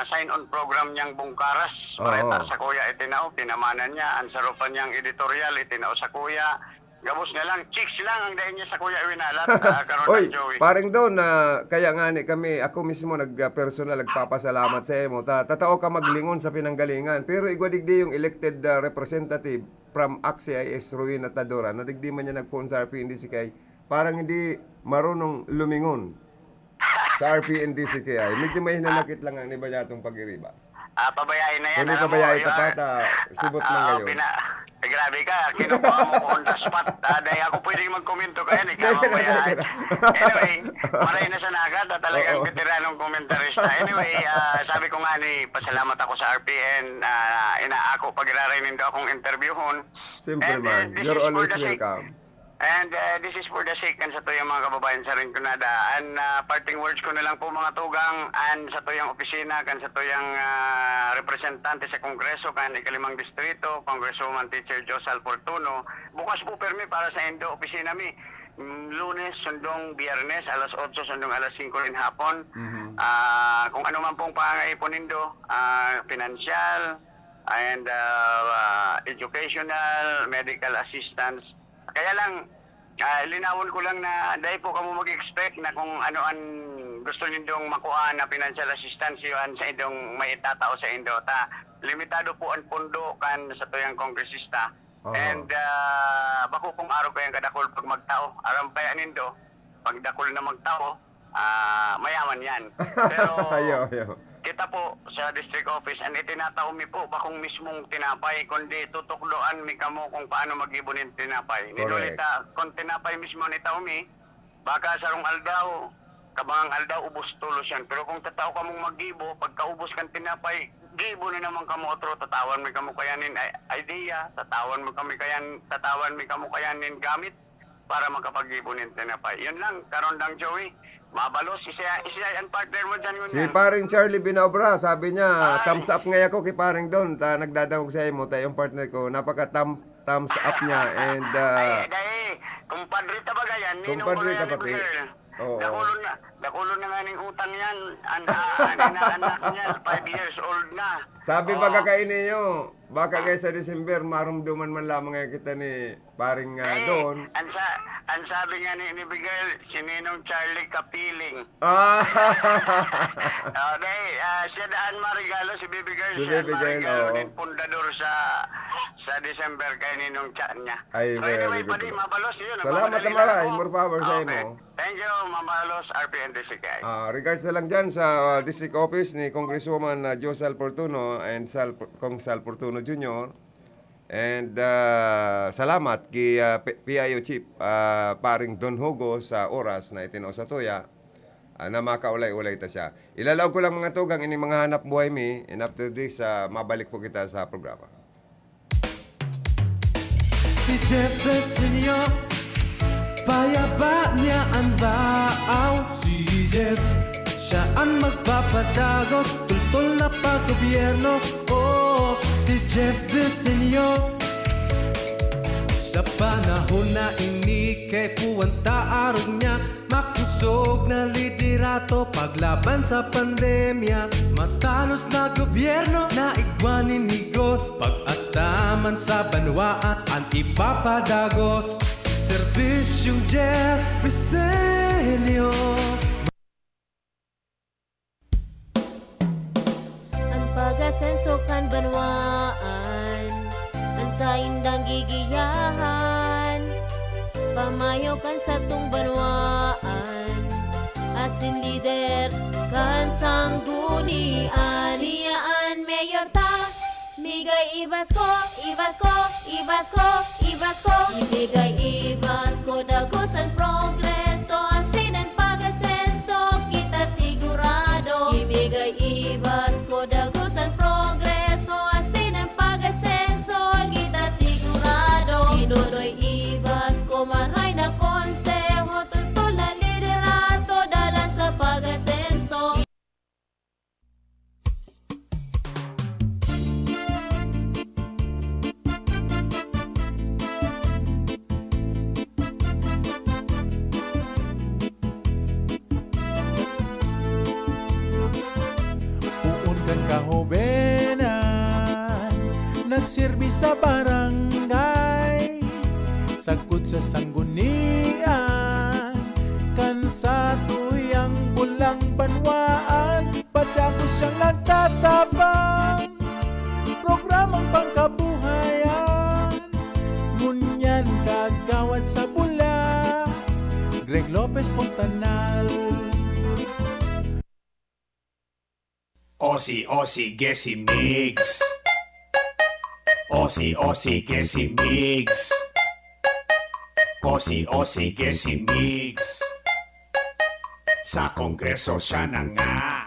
sign-on program niyang Bungkaras. Mareta sa kuya itinao, pinamanan niya. Ang sarupan niyang editorial, itinao sa kuya. Gabos na lang, chicks lang ang dahin niya sa kuya Winalat. Karon Oy, ng Joey. parang doon na kaya nga ni kami, ako mismo personal nagpapasalamat sa imo. Tatao ka maglingon sa pinanggalingan. Pero igwadigdi yung elected representative from AXIS Ruin at Tadora, na digdi man niya nagpuon sa RPNDC kay parang hindi marunong lumingon sa RPNDC kay. Medyo may nanakit lang ang iba yatong pag-iriba. Pabayain na yan. Kung di alam mo, pabayain you ta are- pa, sibot lang ngayon. Grabe ka, kinukuha mo ko on the spot. Dahil ako pwedeng magkomento kaya, ikaw mabayaan. Anyway, maray na sa nagat, talagang veteranong komentarista. Anyway, sabi ko nga ni, pasalamat ako sa RPN, inaako pag-iraray nindo akong interviewon. Simple And, man, this you're is for always the sake- welcome. And this is for the sake and sa tuyang mga kababayan sa Rinconada. And parting words ko na lang po mga tugang and sa tuyang opisina kan sa tuyang representante sa Kongreso kan ikalimang distrito, Congresswoman Teacher Josal Fortuno. Bukas po permi para sa Indo opisina mi. Lunes, sundong, Biyernes, alas 8, sundong alas 5 rin hapon. Kung ano man pong pangaipon nindo, financial and educational, medical assistance. Kaya lang, linawon ko lang na dahil po kamo mag-expect na kung ano ang gusto nindong makuha na financial assistance yun sa indong may itatao sa indo. Limitado po ang pondo kan sa tuyang kongresista. And bako kung araw kayang kadakol pag magtao. Aram kaya nindo, pag dakol na magtao, mayaman yan. Pero Ayo. kita po sa district office and itinatao mi po bakong mismong tinapay kundi tutukdoan mi kamo kung paano mag-ibunin tinapay. Nidulita kung tinapay mismo ni tao mi baka sarong aldaw kabangang aldaw ubos tulos yan. Pero kung tatao ka mong mag-ibo pagkaubos kan tinapay gibo na naman kamo otro tatawan mi kamo kayanin idea tatawan mi kamo kayanin gamit para makapag-ibunin tinapay. Yun lang, karon lang Joey. Mabalos, isa ang partner mo dyan yun. Si yan. paring Charlie Binaobra, sabi niya, Ay. thumbs up ngayon ako kay paring Don. Nagdadawag sa imo, yung partner ko. Thumbs up niya. And, Dahil, kumpadre ta ba gayan? Kumpadre ta pati. Oo. Dakulon na nga ng utang yan. Anak niya, 5 years old na. sabi Oo. baka kayo ninyo, baka kayo sa December, marumduman man lamang ngayon kita ni paring Don. Ang sabi nga ni Bigel, si Ninong Charlie Kapiling. Dahil, siya daan marigalo, si Baby Girl, Si siya Baby Girl, marigalo oo. ng pundador sa December kay Ninong Chan niya. Ay, So very anyway, good. padi, mabalos yun. Salamat nagmamadali na maray. lang ako. More power sa Okay. imo. Thank you, Mamalos, RPNDC kay. Regards na lang dyan sa district office ni Congresswoman Josal Fortuno and Kong Sal Fortuno Jr. And salamat kay PIO Chief paring Don Hugo sa oras na itinao sa tuya. na makaulay-ulay ta siya. Ilalaw ko lang mga tugang ini mga hanap buhay mi, and after this, mabalik po kita sa programa. Si Jeff Besenyo, payaba niya ang baaw. Si Jeff, siya ang magpapadagos, tultol na paggobyerno. Oh, si Jeff Besenyo, sa panahon na ini kay puwanta arog niya, makusog na liderato paglaban sa pandemya. Matanos na gobyerno na igwanin higos, pag-ataman sa banwaan ang ipapadagos. Serbisyong Jeff Besenyo. Ang pag-asenso kan banwaan, ang sa indang gigiyahan, pamayo kan sa tung banwaan, asin lider kan sanggunian. Siyaan mayor ta, migay ibas ko, ibas ko, ibas ko, ibas ko. Ibigay ibas ko, dagos ang progreso, asin ang pag-asenso, kita sigurado. Ibigay ibas ko, dagos ang progreso, asin ang pag-asenso, kita sigurado. Inonoy ibas ko, maray na konseho, tutol na liderato, dalan sa pag-asenso. Uun kan kahobenan, nagserbi sa barangay, sagkod sa sanggunian, kan sa tuyang bulang banwaan, padako siyang nagtatabang, programang pangkabuhayan, ngunyan kagawad sa bula, Greg Lopez Fontanal. Osi, Osi, Gesi Mix. Osi, Osi, Gesi Mix. Osi, Osi, Gesi Mix. Sa kongreso siya na nga.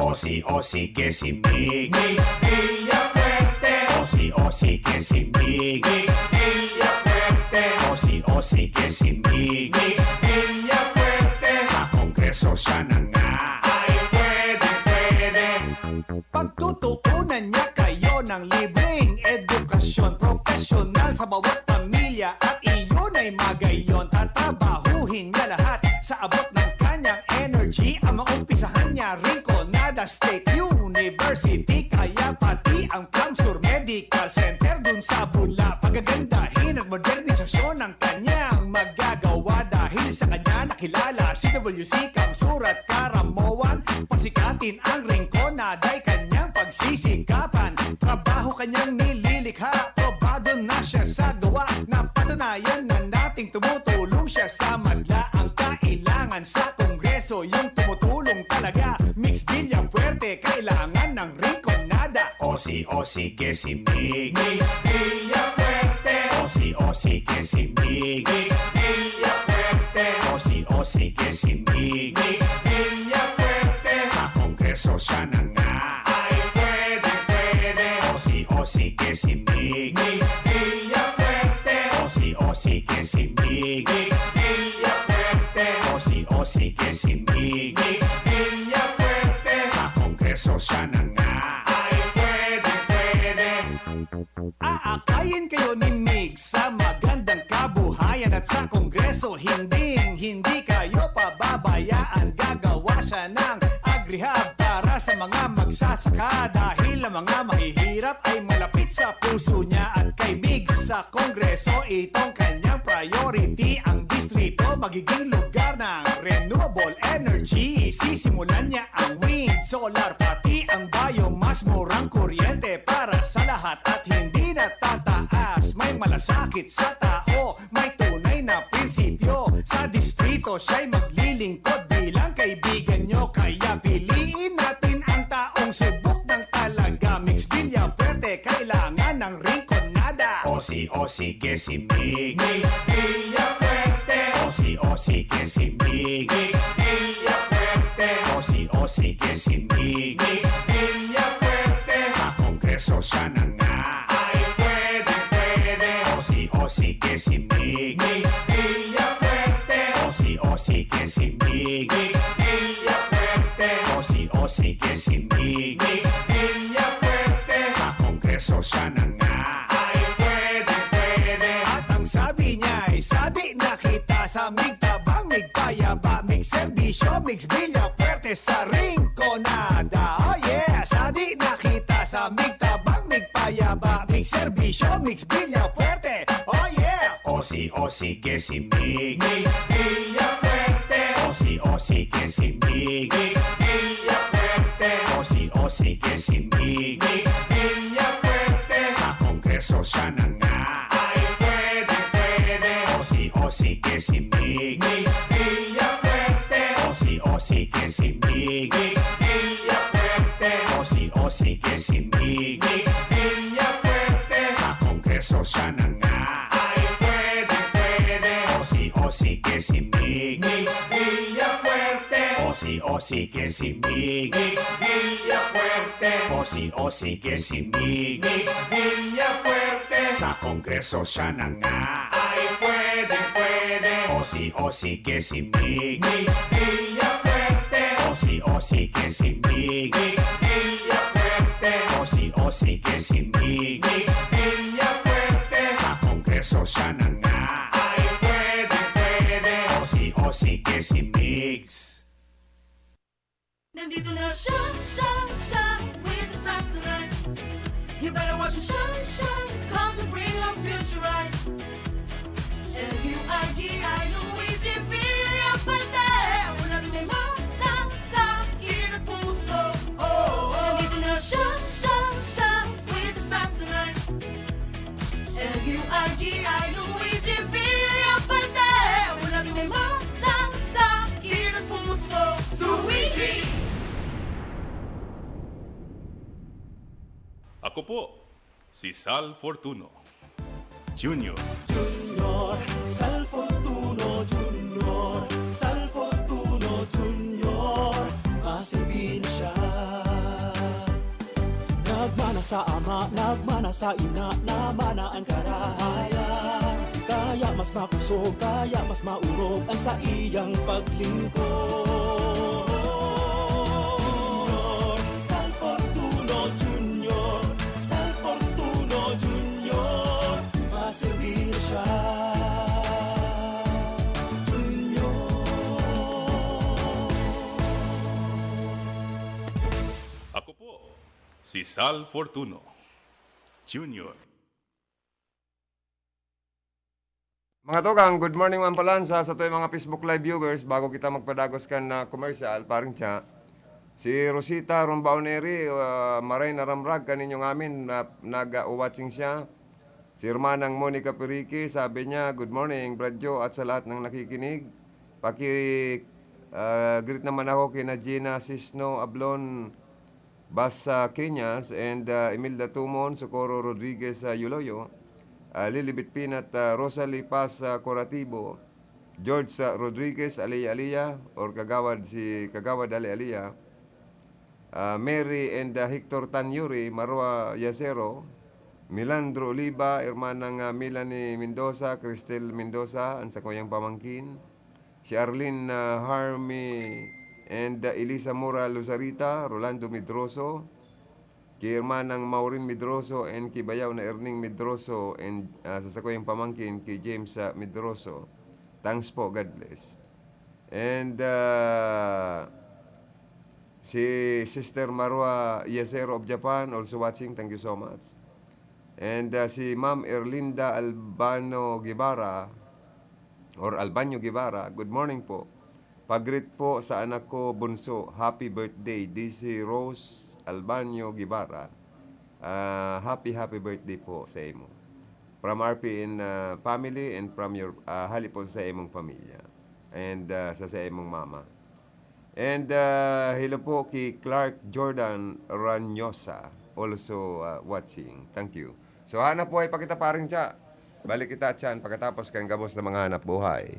Osi, Osi, Gesi Mix. Mix Villafuerte. Osi, Osi, Gesi Mix. Mix Villafuerte. Osi, Osi, Gesi Mix. Mix Villafuerte. Sa kongreso siya na nga. Pagtutuunan niya kayo ng libreng edukasyon profesional sa bawat pamilya at iyon ay magayon. Tatabahuhin niya lahat sa abot ng kanyang energy. Ang maumpisahan niya Rinconada State University, kaya pati ang Camsur Medical Center dun sa Bula. Pagagandahin at modernisasyon ng kanyang magagawa dahil sa kanya nakilala si WC Camsur at Karamoan. Pasikatin ang Rinconada ay kanyang pagsisikapan. Trabaho kanyang nililikha, probado na siya sa gawa. Napatunayan na nating tumutulong siya sa madla. Ang kailangan sa kongreso, yung tumutulong talaga. Mix Villafuerte, kailangan ng Rinconada. Osi, Osi, Gesi Mix. Mix Villafuerte. Osi, Osi, Gesi Mix. Mix Villafuerte. Osi, Osi, Gesi Mix. Mix Villafuerte. Sa kongreso siya na nga. Ay pwede, pwede. Osi, Osi, Gesi Mix. Mix Villafuerte. Osi, Osi, Gesi Mix. Mix Villafuerte. Osi, Osi, Gesi Mix. Mix Villafuerte. Sa kongreso siya na nga. Ay pwede, pwede. Aakayin kayo ni Mix sa magandang kabuhayan at sa kongreso hindi kayo pababayaan. Gagawa siya ng agrihab para sa mga magsasaka dahil ang mga mahihirap ay malapit sa puso niya. At kay Mix sa kongreso, itong kanyang priority. Ang distrito magiging lugar ng renewable energy. Sisimulan niya ang wind, solar, pati ang biomass. Murang kuryente para sa lahat at hindi na tataas. May malasakit sa tao, may tunay na prinsipyo. Sa distrito siya'y maglilingkod bilang kaibigan nyo. Kaya piliin natin ang taong subok ng talaga. Mix Villafuerte, kailangan ng Rinconada. Osi, Osi, Gesi Mix. Mix Villafuerte. Osi, Osi que si Mix Villafuerte, Osi que si Mix Villafuerte, sa Kongreso siya na nga ay pwede. Osi que si Mix Villafuerte, Osi que si Mix Villafuerte, Osi que si Mix Villafuerte, sa Kongreso siya na nga ay pwede. At ang sabi niya ay sadi na kita sa migtabang, migpayaba, migserbisyo, migsbilya-pwerte sa ringkonada. Oh yeah, sadi na kita sa migtabang, migpayaba, migserbisyo, migsbilya-pwerte. Oh yeah. Osi que si Mix Villafuerte, Osi que si Mix Villafuerte, Osi que si Mix Villafuerte, sa Kongreso siya na nga ay pwede. Osi que si Mix Villafuerte, Osi que si Mix Villafuerte, Osi que si Mix Villafuerte, sa Kongreso siya na nga ay pwede. Osi que si Mix Villafuerte, Osi que si Mix Villafuerte, Osi que si Mix Villafuerte, sa Kongreso siya na nga ay pwede. Osi que si Mix Villafuerte, Osi que si Mix Villafuerte, Osi que si Mix Villafuerte, sa Kongreso siya na nga ay pwede. Osi que si Mix. Nandito na siya, with the stars tonight. You better watch him shine, cause he'll bring our future right. L-U-I-G-I, Luigi Villafuerte, una din may matang sa akin at puso. Nandito na siya, with the stars tonight. L-U-I-G-I, Luigi Villafuerte, una din may matang sa akin at puso. Luigi! Ako po, si Sal Fortuno Jr. Junior, Sal Fortuno Junior, Sal Fortuno Junior, masilbi na siya. Nagmana sa ama, nagmana sa ina, namana ang karahayan. Kaya mas makusog, kaya mas maurog ang sa iyang paglingkod. Junior, Sal Fortuno Junior, Sal Fortuno Junior, masilbi na siya. Ako po, si Sal Fortuno Jr. Mga tukang, good morning man pala sa tuwing mga Facebook Live viewers. Bago kita magpadagos kan na commercial, paring siya. Si Rosita Rombaoneri, maray na ramrag kaninyong amin, nag-watching siya. Si Hermanang Monica Perique, sabi niya, good morning, Brad Joe, at sa lahat ng nakikinig. Greet naman ako kina Gina Cisno Ablon Basa Kenyas and Imelda Tumon, Socorro Rodriguez Yuloyo, Lilibet Pinat, Rosalie Paz Coratibo, George Rodriguez Aliya or Kagawad Aliya, Mary and Hector Tanyuri, Marwa Yacero, Milandro Oliva, Hermanang Melanie Mendoza, Cristel Mendoza, ang sa kuyang pamangkin, si Arlene Harmy and Elisa Mora Luzarita, Rolando Medroso, kay Hermanang Maureen Medroso and kay Bayaw na Erning Medroso and sa kuyang pamangkin kay James Medroso. Thanks po, God bless. And si Sister Marwa Yacero of Japan also watching, thank you so much. And si Ma'am Erlinda Albano Guevara or Albanyo Guevara, good morning po. Pag-greet po sa anak ko bunso, happy birthday, DC Rose Albanyo Guevara. Happy birthday po sa imo. From RPN family and from your halipon sa imong pamilya. And sa imong mama. And hello po kay Clark Jordan Ranyosa, also watching. Thank you. So hanap buhay pa kita paring siya. Balik kita tiyan pagkatapos kang gabos na mga hanap buhay.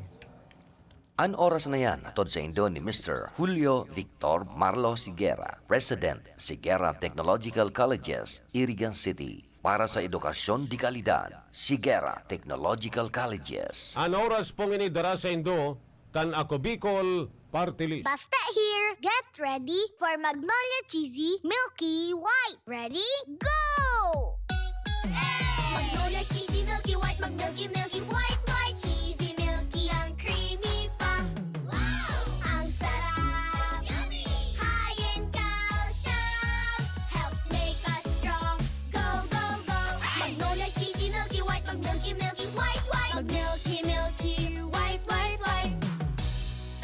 An oras na yan, atod sa Indo ni Mr. Julio Victor Marlo Sigera, President, Sigera Technological Colleges, Irigan City. Para sa edukasyon di kalidad, Sigera Technological Colleges. An oras pong inidara sa Indo, kan ako Bicol Party List. Basta here, get ready for Magnolia Cheesy Milky White. Ready? Go! Magnolia Cheesy Milky White, Milky White, White, Cheesy Milky, ang creamy pa. Wow! Ang sarap! Yummy! High in calcium, helps make us strong. Go, go, go! Magnolia Cheesy Milky White, Milky White, White, Milky White, White, White.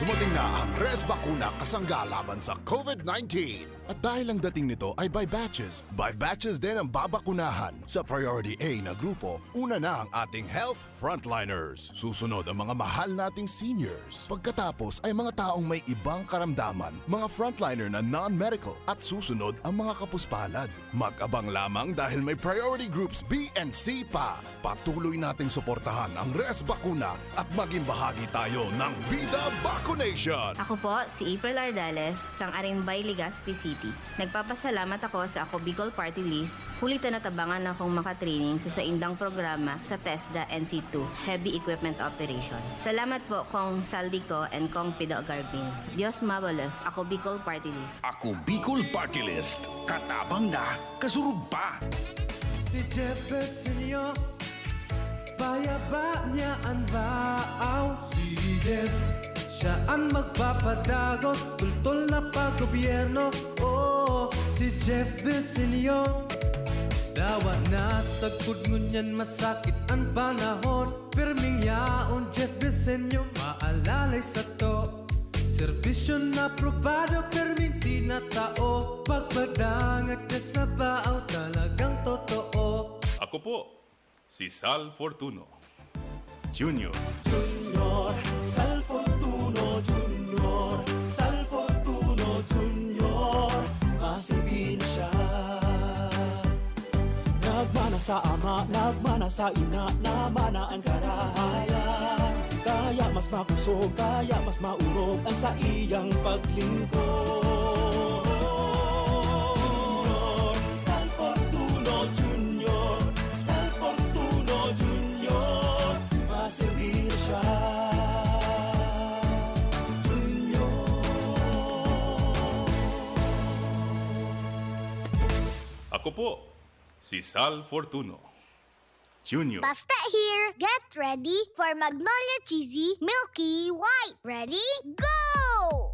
Dumating na ang Res Bakuna kasangga laban sa COVID-19. At dahil ang dating nito ay by batches din ang babakunahan. Sa Priority A na grupo, una na ang ating health frontliners. Susunod ang mga mahal nating seniors. Pagkatapos ay mga taong may ibang karamdaman, mga frontliner na non-medical. At susunod ang mga kapuspalad. Mag-abang lamang dahil may priority groups B and C pa. Patuloy nating suportahan ang Res Bakuna at maging bahagi tayo ng Vida Vaccination. Ako po, si April Ardales, kang Arimbay, Legazpi City. Nagpapasalamat ako sa Ako Bicol Party List, hulitan at abangan akong makatraining sa saindang programa sa TESDA NC2, Heavy Equipment Operation. Salamat po kong Saldico and kong Pido Garbin. Dios mabalos, Ako Bicol Party List. Ako Bicol Party List. Katabang na, kasurug pa. Si Jeff Besenyo, bayaba niya ang baaw. Si Jeff, siya ang magpapadagos, kultol na paggobyerno. Oh, si Jeff Besenyo, dawa na sa kudngunyan, masakit ang panahon. Perming yaon Jeff Besenyo, maalalay sa to. Serbisyo na probado, perming di na tao. Pagbadangat ka sa baaw, talagang totoo. Ako po, si Sal Fortuno Jr. Junior, Sal Fortuno Junior, Sal Fortuno Junior, masilbi na siya. Nagmana sa ama, nagmana sa ina, namana ang karahayan. Kaya mas makusog, kaya mas maurog ang sa iyang paglingkod. Junior, Sal Fortuno Junior, Sal Fortuno Junior, masilbi na siya. Ako po, si Sal Fortuno Jr. Basta here, get ready for Magnolia Cheesy Milky White. Ready? Go!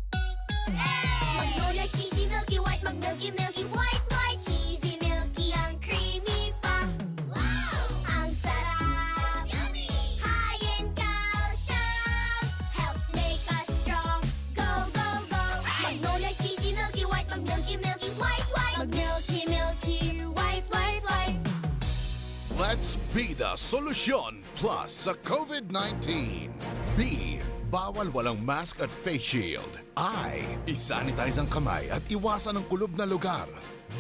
Magnolia Cheesy Milky White, Milky White, White, Cheesy Milky, ang creamy pa. Wow! Ang sarap! Yummy! High in calcium, helps make us strong. Go, go, go! Magnolia Cheesy Milky White, Milky White, White, Milky White, White, White. Let's be the solution plus sa COVID-19. B. Bawal walang mask at face shield. I. Isanitize ang kamay at iwasan ang kulob na lugar.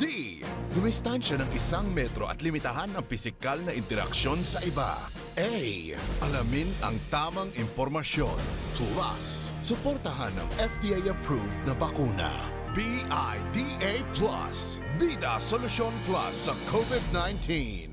D. Dumistansya ng 1 metro at limitahan ang pisikal na interaksyon sa iba. A. Alamin ang tamang impormasyon. Plus, suportahan ang FDA-approved na bakuna. BIDA Plus. Bida Solusyon Plus sa COVID-19.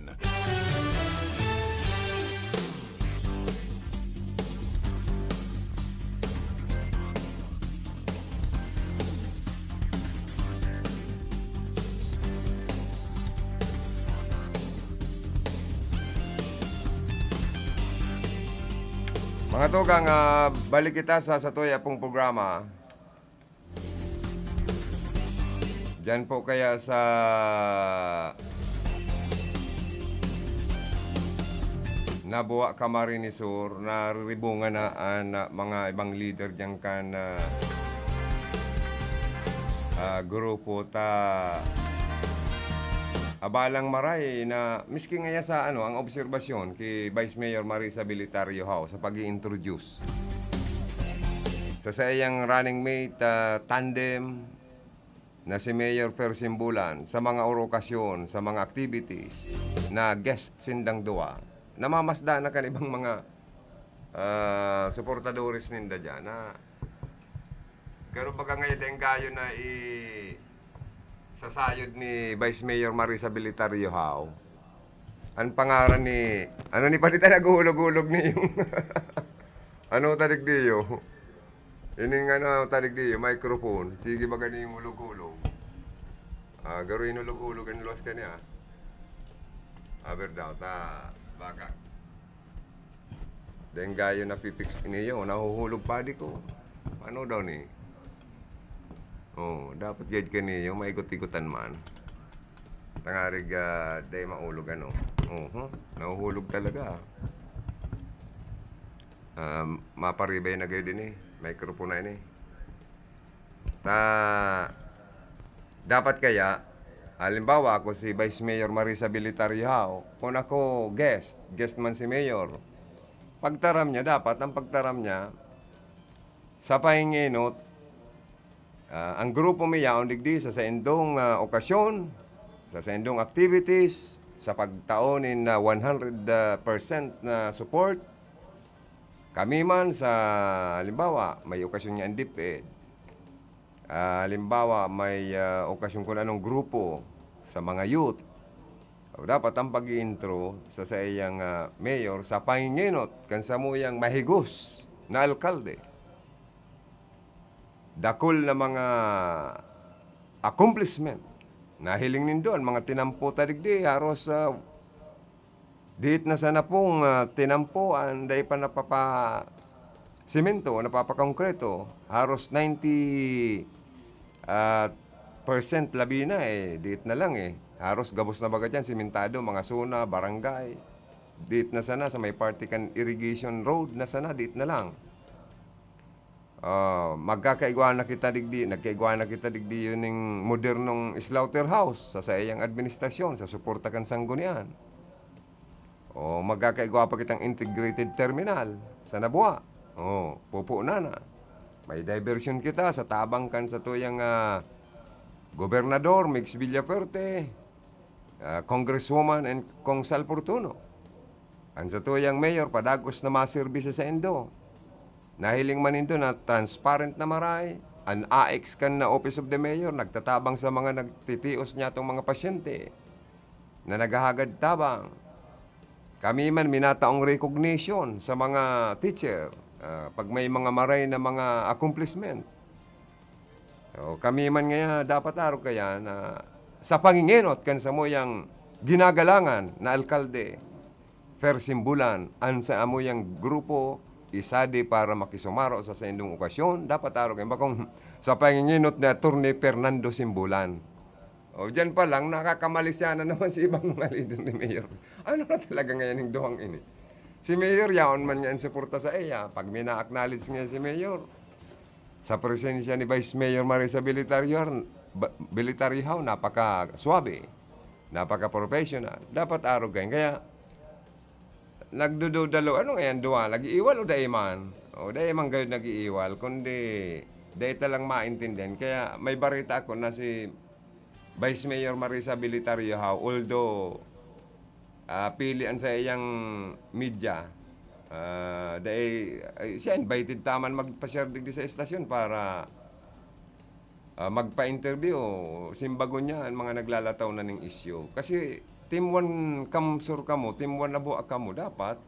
Mga tugang, balik kita sa Satoy Apong programa. Diyan po kaya sa Nabuwa Camarines Sur, na ribungan na mga ibang leader diyan kan grupo ta abalang maray na miski nga sa ang obserbasyon kay Vice Mayor Marisa Bilitario House sa pag-i-introduce sa sayang running mate tandem na si Mayor Fer Simbulan sa mga orokasyon, sa mga activities na guest sindang duwa, namamasda na kan ibang mga suportadores ninda dyan na karon baga ngayon din gayo na sasayod ni Vice Mayor Marisa Belitario Hao. Ang pangaran ni ano ni palita naguhulog-hulog ni yung ano tadig diyo. Ining ano tadig diyo microphone. Sige baga ni yung hulog-hulog. Garo inulog-hulog ang luwas kanya. Aber daw ta baga. Den gayo na pipix niyo nahuhulog pa di ko. Ano daw ni? Oh, dapat gayud kaniyo maigot-igutan man. Tangarig day maulog ano. Nahuhulog talaga. Maparibay na gayud din microphone na ini. Dapat kaya halimbawa ako si Vice Mayor Marisa Belitario Hao, kung ako guest man si Mayor. Pagtaram niya, dapat ang pagtaram niya sa pahinginot, ang grupo miyaon digdi sa saindong okasyon, sa saindong activities, sa pagtaonin na 100% na support. Kami man sa, halimbawa, may okasyon niya ang DepEd. Halimbawa, may okasyon ko na ng grupo sa mga youth. Dapat ang pag-intro sa iyang mayor sa panginginot kan sa muyang mahigos na alkalde. Dakol na mga accomplishment na hiling nindo ang mga tinampo tadigdi haros diit na sana pong tinampuan dahil pa simento, napapakongkreto, haros 90% labi na diit na lang Haros gabos na baga dyan, simentado, mga suna, barangay. Diit na sana sa may partikan irrigation road na sana, diit na lang. Nagkaigwa na kita digdi yun ng modernong slaughterhouse sa iyang administrasyon, sa suporta kan sanggunian. O magkakaigwa pa kitang integrated terminal sa Nabua. Pupo na. May diversion kita sa tabang kan sa tuyang Gobernador Mix Villafuerte, Congresswoman and Kong Sal Fortuno. Ang sa tuyang mayor, padagos na maservice sa Indo. Nahiling man indo na transparent na maray. An AX kan na Office of the Mayor, nagtatabang sa mga nagtitios niya itong mga pasyente na naghahagad tabang. Kami man minataong recognition sa mga teacher pag may mga maray na mga accomplishment. Kami man nga dapat araw kaya na sa panginginot kan sa moyang ginagalangan na alkalde, fair simbulan, an sa amoyang grupo, isadi para makisumaro sa indong okasyon, dapat araw kaya bakong sa panginginot na Attorney Fernando Simbulan. Diyan pa lang, nakakamalis na naman si ibang mga leader ni Mayor. Ano na talaga ngayon yung duwang ini? Si Mayor, yaon man yan suporta sa iya. Pag may na-acknowledge niya si Mayor, sa presensya ni Vice Mayor Marisa Belitario Hao, napaka-swabe, napaka-professional. Dapat araw kayo. Kaya, nagdududalo, ano ngayon duwa? Nag-iiwal o daiman? Daiman kayo nag-iiwal, kundi dahil talang maintindihan. Kaya may barita ako na si Vice Mayor Marisa Belitario Hao, although pilian sa iyang media, dahil siya invited taman magpa-share digdi sa estasyon para magpa-interview, simbago niya ang mga naglalataw na ng issue. Kasi Team 1 kamsur kamo, Team 1 nabuha kamo, dapat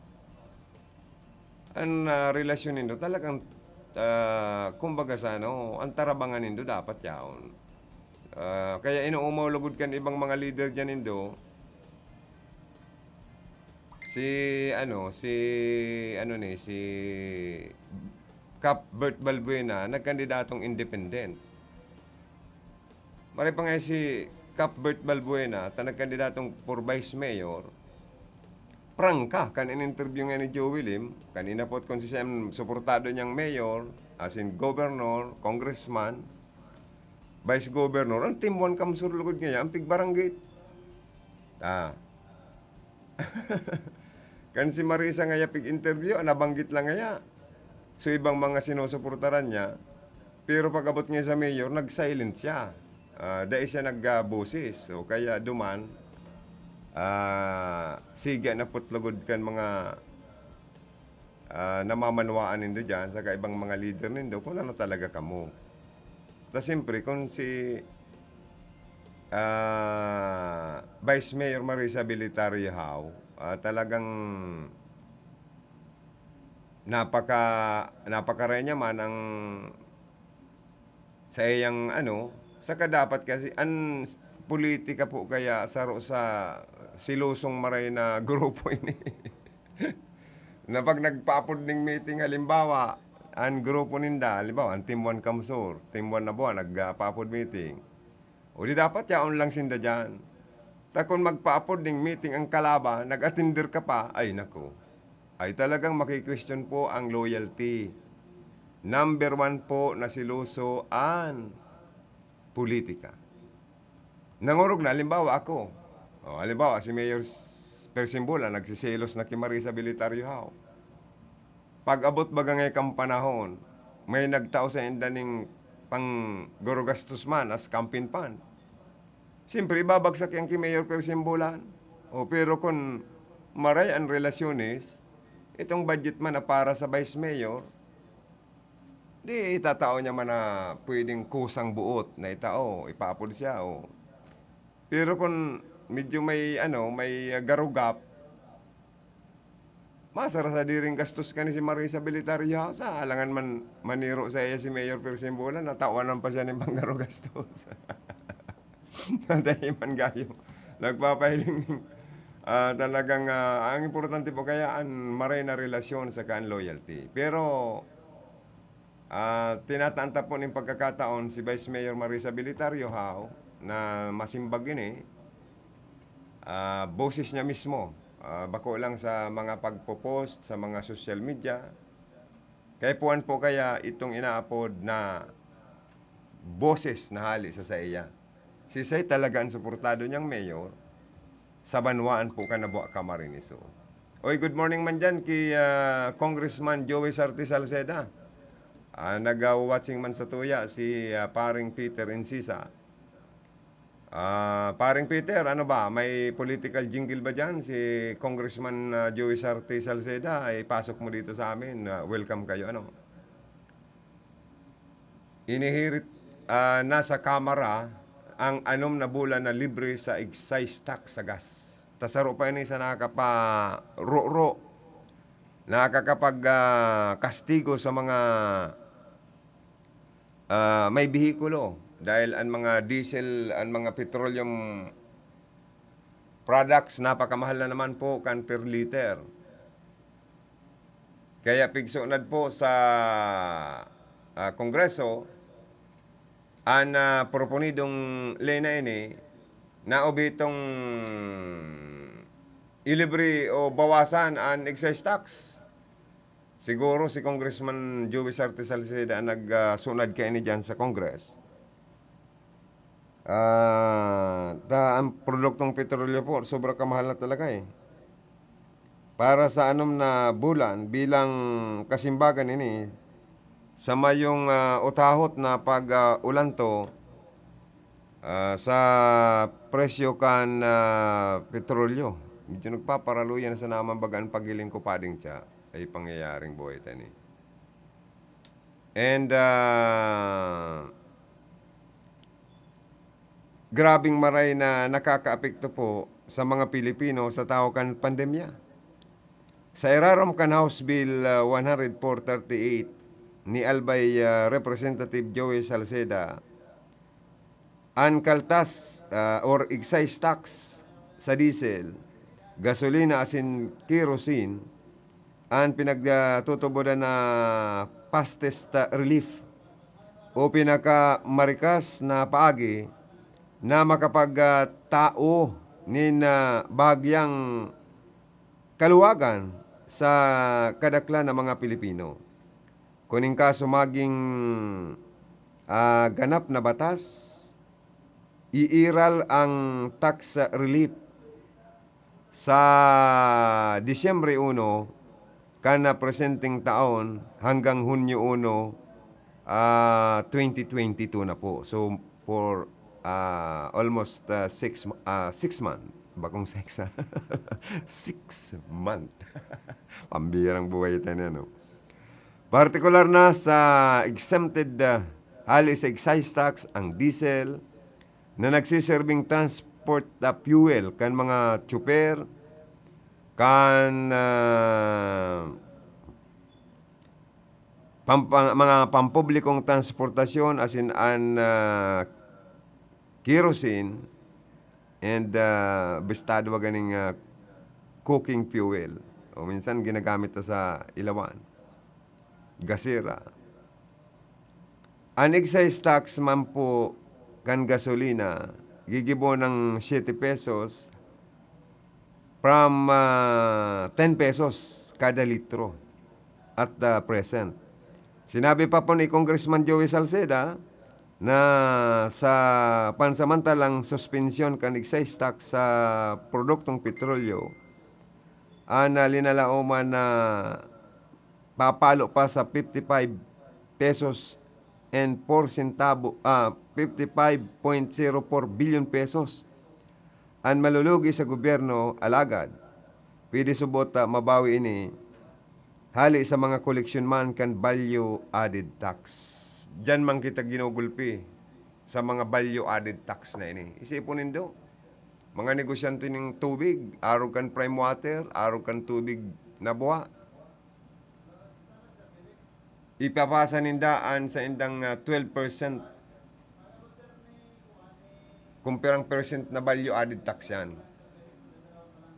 ang relasyon nindo talagang kumbaga sa ang tarabangan nindo dapat yaon. Kaya inuumulugod kan ibang mga leader dyan nindo, si Cap Bert Balbuena, nagkandidatong independent. Mari pa nga si Cap Bert Balbuena, nagkandidatong for Vice Mayor, prangka, kan in-interview nga ni Joe Willim, kanina po't kung siya suportado niyang mayor, as in governor, congressman, vice governor, ang Team 1 kamsurlugod ngayon, ang pigbarangay. Kan si Marisa nga pig-interview, nabanggit lang nga. So ibang mga sinusuportaran niya, pero pag-abot niya sa mayor, nag-silent siya. Dahil siya nag-boses. So kaya duman, siga na putlugod kan mga namamanwaan nindo dyan sa kaibang mga leader nindo kung ano talaga kamo. Tapos siyempre, kung si Vice Mayor Marisa Belitario Hao, talagang napakaranya man ang sa iyang saka dapat kasi politika po kaya saro sa silusong maray na grupo ini. Na pag nagpaapod ng meeting halimbawa, ang grupo ninda, halimbawa, ang Team 1 Kamsur, Team 1 na buwan, nagpaapod meeting. O di dapat yaon lang sinda dyan. Ta kung magpaapod ng meeting ang kalaban, nag-attinder ka pa, ay nako. Ay talagang maki-question po ang loyalty. Number 1 po na siluso ang politika. Nangurog na, halimbawa ako. O, halimbawa, si Mayor Persimbola, nagsiselos na kay Marisa Belitario Hao. Pag-abot bagangay kang panahon, may nagtao sa indaning pang gorogastos man as campaign fund. Siyempre, ibabagsak yan kay Mayor Persimbola. O, pero kung maray ang relasyones, itong budget man na para sa Vice Mayor, di itatao niya man na pwedeng kusang buot na itao, ipapod siya. O. Pero kung medyo may garugap, masara sa diring gastos ka ni si Marisa Belitario. Sa alangan man maniro sa iya si Mayor Persimbola, natawanan pa siya ng panggaro gastos. Dahil man gayo. Nagpapahiling talagang ang importante po kaya ang maray na relasyon sa kaan loyalty. Pero tinatanta po ng pagkakataon si Vice Mayor Marisa Belitario Hao na masimbag ini, boses niya mismo. Bako lang sa mga pagpo-post sa mga social media. Kaya puwan po kaya itong inaapod na boses na hali sa iya. Si Say talaga ang suportado niyang mayor. Sa banwaan po ka na buwa ka mariniso. Oy, good morning man dyan kay Congressman Joey Sarti Salceda. Nag-watching man sa tuya si paring Peter Encisa. Paring Peter, ano ba? May political jingle ba dyan? Si Congressman Joey Sarti Salceda, ay pasok mo dito sa amin. Welcome kayo. Inihirit nasa Kamara ang 6 na bulan na libre sa excise tax sa gas. Tasaro pa yun sa nakakapa-ro-ro, nakakapag-kastigo sa mga may bihikulo. Dahil ang mga diesel, ang mga petroleum products, napakamahal na naman po kan per liter. Kaya pigsunad po sa Kongreso, ang proponidong lena ini, na obitong ilibre o bawasan ang excise tax. Siguro si Congressman Joey Sarti Salceda nagsunad kayo ni dyan sa Congress. Ang produktong petrolyo po, sobrang kamahal na talaga eh. Para sa 6 na bulan, bilang kasimbagan ini, sa mayong utahot na pag-ulanto, sa presyo kan petrolyo, medyo nagpaparaluyan sa naman bagaan pagiling ko pading siya, ay pangyayaring buhay tani. And, grabing maray na nakakaapekto po sa mga Pilipino sa tao kan pandemya. Sa iraram kan House Bill 10438 ni Albay Representative Joey Salceda, ang kaltas or excise tax sa diesel, gasolina asin kerosene, ang pinagtutubodan na fastest relief o pinakamarikas na paagi na makapagtao nin bahagyang kaluwagan sa kadaklan ng mga Pilipino. Kuning kaso maging ganap na batas, iiral ang tax relief sa Disyembre 1 kana presenting taon hanggang Hunyo 1, 2022 na po. So for almost 6 months. Bakong seksa. 6 month. Pambirang buhay ito na, no? Partikular na sa exempted hali sa excise tax ang diesel na nagsiserving transport fuel kan mga tsuper, kan mga pampublikong transportasyon as in kerosene and bestado wa ganing cooking fuel. O minsan ginagamit na sa ilawan. Gasera. Ang excise tax man po kan gasolina, gigibo ng 7 pesos from 10 pesos kada litro at present. Sinabi pa po ni Congressman Joey Salceda na sa pansamantalang suspensyon kan excise tax sa produktong petrolyo, linalaoman na papalo pa sa 55 pesos and 4 centavo, 55.04 billion pesos ang malulugi sa gobyerno alagad. Pwede subot mabawi ini hali sa mga koleksyon man kan value added tax. Diyan man kita ginugulpi sa mga value added tax na ini. Isipon nindo, mga negosyante ng tubig, araw kan prime water, araw kan tubig na buha. Ipapasa nindaan sa indang 12% kumpirang percent na value added tax yan.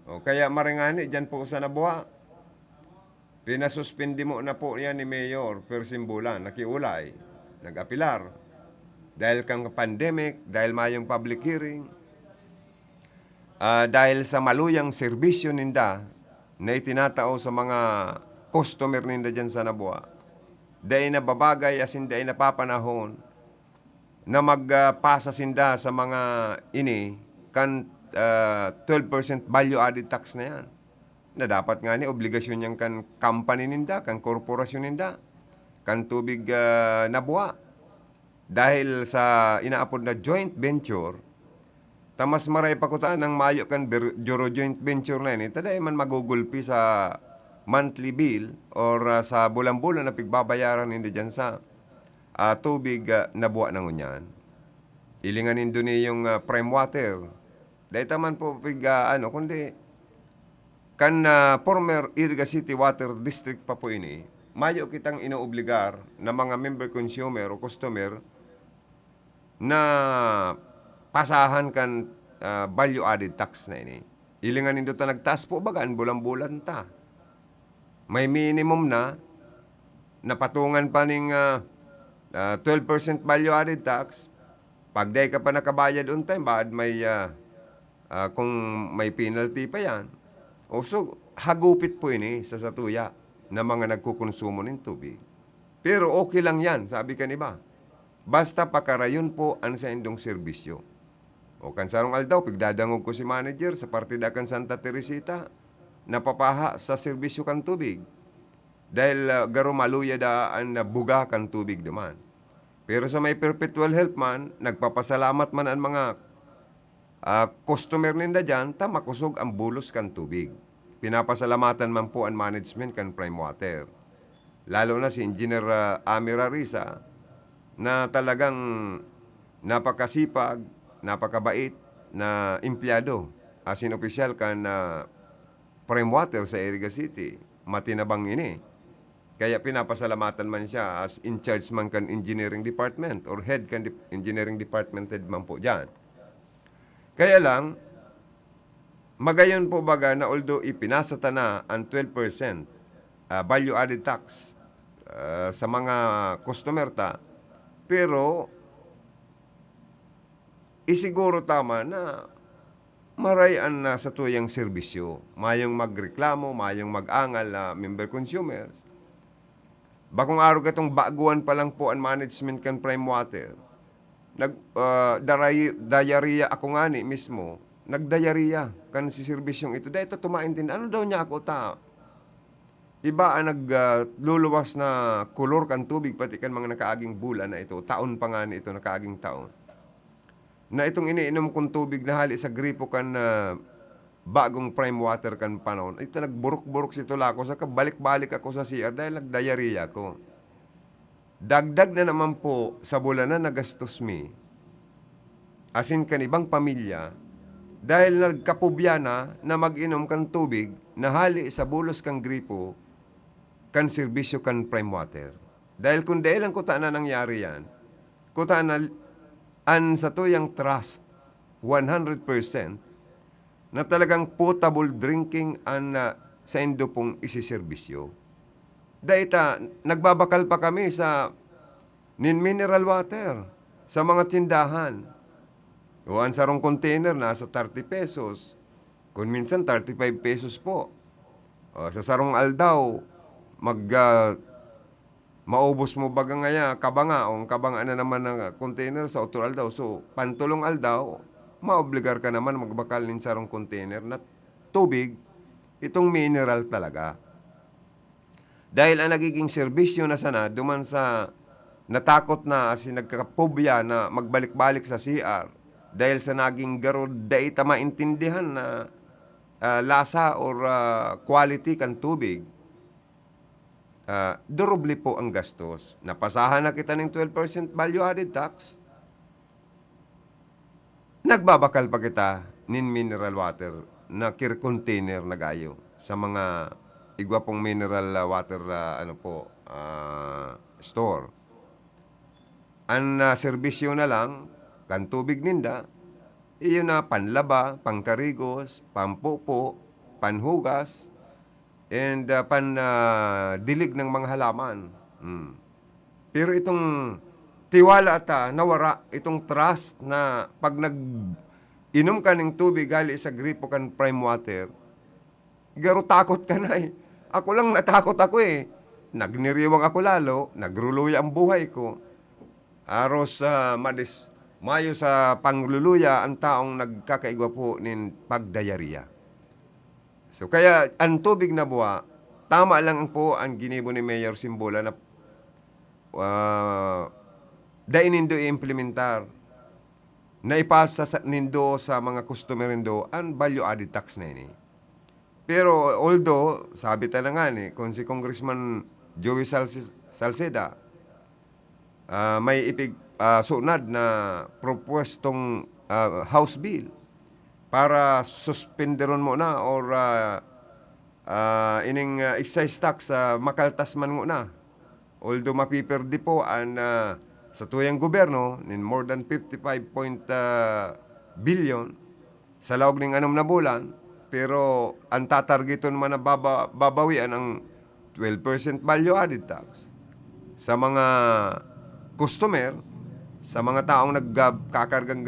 O, kaya maringani dyan po sa nabuha. Pinasuspindi mo na po yan ni Mayor Persimbulan, nakiulay, nag-apilar. Dahil kang pandemic, dahil mayong public hearing, dahil sa maluyang serbisyo ninda na itinatao sa mga customer ninda dyan sa nabuha. Dahil nababagay as in dahil napapanahon na magpasa sinda sa mga ini kan 12% value added tax na yan. Na dapat nga ni obligasyon niyang kan company ninda, kan korporasyon ninda, kan tubig na buwa. Dahil sa inaapod na joint venture, tamas maray pakutaan ng mayo kan juro joint venture na yun. Taday man magugulpi sa monthly bill or sa bulan-bulan na pigbabayaran hindi dyan sa tubig na buwa ng unyan. Ilingan nindo ni yung prime water. Dahil taman po kundi kan former Iriga City Water District pa po ini, mayo kitang inoobligar na mga member consumer o customer na pasahan kan value added tax na ini. Ilingan nindo ta nagtaas po bagaan bulan-bulan ta. May minimum na napatungan pa ng 12% value added tax. Pag day ka pa nakabayad on time, baad may kung may penalty pa yan. O so, hagupit po ini sa satuya na mga nagkukonsumo ng tubig. Pero okay lang yan, sabi ka ba? Basta pakarayon po ang sa indong serbisyo. O kansarong aldaw, pigdadangog ko si manager sa partida kan Santa Teresita, napapaha sa serbisyo kan tubig. Dahil garo maluya daan na buga kan tubig naman. Pero sa may perpetual help man, nagpapasalamat man ang mga customer ninda dyan, makusog ang bulos kan tubig. Pinapasalamatan man po ang management kan prime water. Lalo na si Engineer Amira Risa, na talagang napakasipag, napakabait na empleyado. As in opisyal kan prime water sa Iriga City, matinabang ini. Kaya pinapasalamatan man siya as in charge man kan engineering department or head kan engineering department head man po dyan. Kaya lang, magayon po baga na although ipinasata na ang 12% value added tax sa mga customer ta, pero isiguro tama na marayan na sa tuyang serbisyo. Mayong magreklamo, mayong mag-angal na member consumers. Bakong araw katong baguan pa lang po ang management kan prime water. Diarrhea ako nga ni mismo. Nagdiarrhea kan si serbisyong ito. Dahil ito tumain din. Ano daw niya ako ta? Iba ang nagluluwas na kulor kan tubig pati kan mga nakaaging bulan na ito. Taon pa nga ni ito, nakaaging taon. Na itong iniinom kong tubig na hali sa gripo kan bagong prime water kan panon, ito nagburok-burok si tula ko sa kabalik-balik ako sa CR dahil nagdiarrhea ko. Dagdag na naman po sa bulan na nagastos mi, asin kan ibang pamilya, dahil nagkapubya na mag-inom kan tubig na hali sa bulos kang gripo kan serbisyo kan prime water. Dahil kung dahil ang kuta na nangyari yan, kuta na an sa tuyang trust 100% na talagang potable drinking an sa indo pong isiserbisyo. Dahil nagbabakal pa kami sa mineral water sa mga tindahan. O ang sarong container nasa 30 pesos. Kung minsan 35 pesos po. O, sa sarong aldaw, maubos mo baga ngaya, kabanga, o kabanga na naman ng container sa otro aldaw. So, pantulong aldaw, maobligar ka naman magbakal nin sarong container na tubig, itong mineral talaga. Dahil ang nagiging serbisyo na sana, duman sa natakot na as nagkakapobya na magbalik-balik sa CR, dahil sa naging garo, dahil maintindihan na lasa or quality kan tubig, durubli po ang gastos. Napasahan na kita ng 12% value-added tax. Nagbabakal pa kita nin mineral water na container na gayo sa mga igwa pong mineral water store. Ang serbisyo na lang kan tubig ninda, iyon na panlaba, pangkarigos, pampupo, panhugas, and dilig ng mga halaman. Pero itong tiwala at nawara, itong trust na pag nag-inom ka ng tubig gali sa gripo kan prime water, garo takot ka na eh. Ako lang natakot ako eh. Nagniriwang ako lalo, nagruluya ang buhay ko. Aros mayo sa pangluluya ang taong nagkakaigwa po nin pagdayariya. So kaya ang tubig na buwa, tama lang po ang ginibo ni Mayor Simbola na dahil nindo i-implementar na ipasa nindo sa mga customer nindo ang value-added tax na ini. Pero although, sabi talaga ni, kung si Congressman Joey Salceda, may sunad na propostong House Bill para suspenderon mo na or ining excise tax makaltas man mo na. Although mapiperdi po ang sa tuyang gobyerno in more than 55 billion sa loob ng 6 na bulan, pero ang tatargeton man na babawian ang 12% value-added tax sa mga customer, sa mga taong nagkakargang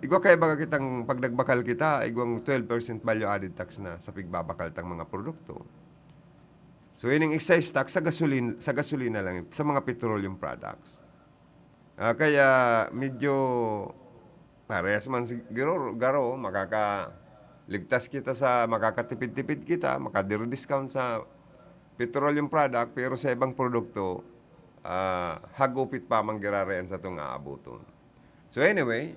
igwa kaya baga kitang pag nagbakal kita, igwang 12% value-added tax na sa pigbabakal tang mga produkto. So yun yung excise tax sa gasolina lang, sa mga petroleum products. Kaya medyo parehas man siguro, garo, makakaligtas kita makakatipid-tipid kita, makadiro-discount sa petroleum product, pero sa ibang produkto, hagupit pa manggirarean sa itong aabuton. So anyway,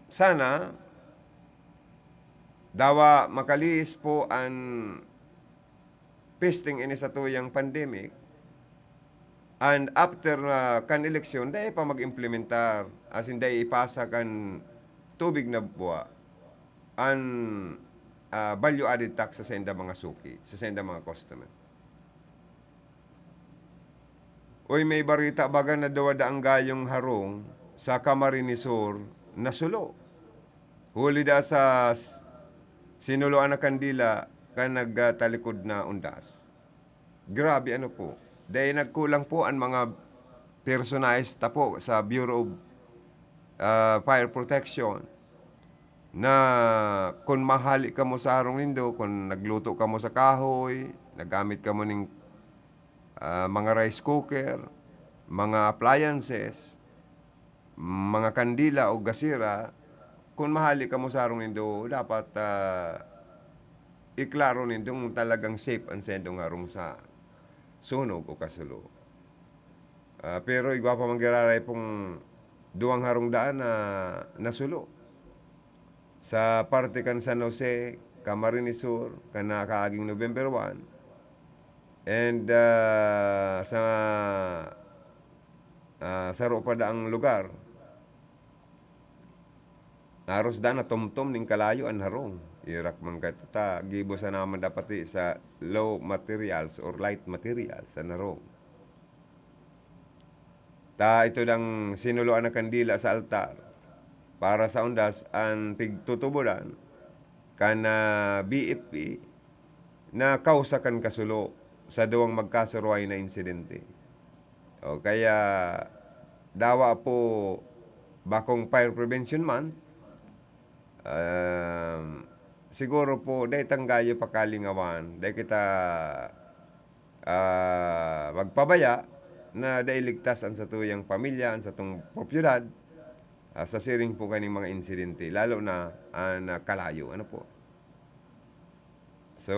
sana dawa makalis po ang pesting ini sa tuyang pandemic, and after kan eleksyon, dahil pa mag-implementar, as in dahil ipasa kan tubig na buwa, ang value-added tax sa senda mga suki, sa senda mga customer. Uy, may barita baga na dawada ang gayong harong sa Camarines Sur na sulo. Huli da sa sinuloan na kandila kan nagtalikod na undas. Grabe ano po. Dahil nagkulang po ang mga personalized po sa Bureau of Fire Protection na kung mahali ka mo sa harong nindo, kung nagluto ka mo sa kahoy, nagamit ka mo ng mga rice cooker, mga appliances, mga kandila o gasira, kung mahali ka mo sa harong nindo, dapat iklaro nindong talagang safe ang sendong harong sa sunog o kasulo. Pero igwa pa manggiraray pong duwang harong daan na nasulo. Sa parte kan San Jose, Camarines Sur, kan nakaaging November 1. And sa ropa daang lugar, aros da na tumtom ning kalayo an harong. Irak man katata, gibo sa naman dapati sa low materials or light materials sa narong. Ito dang sinuluan na kandila sa altar para sa undas ang pigtutuburan kana BFP na kausakan kasulo sa duwang magkasuruay na insidente. O kaya dawa po bakong Fire Prevention Month, siguro po dahil tanggayo pakalingawan, dahil kita magpabaya na dahil ligtas ang sa tuyang pamilya, ang sa itong propiedad, sa siring po kaning mga insidente, lalo na kalayo. Ano po? So,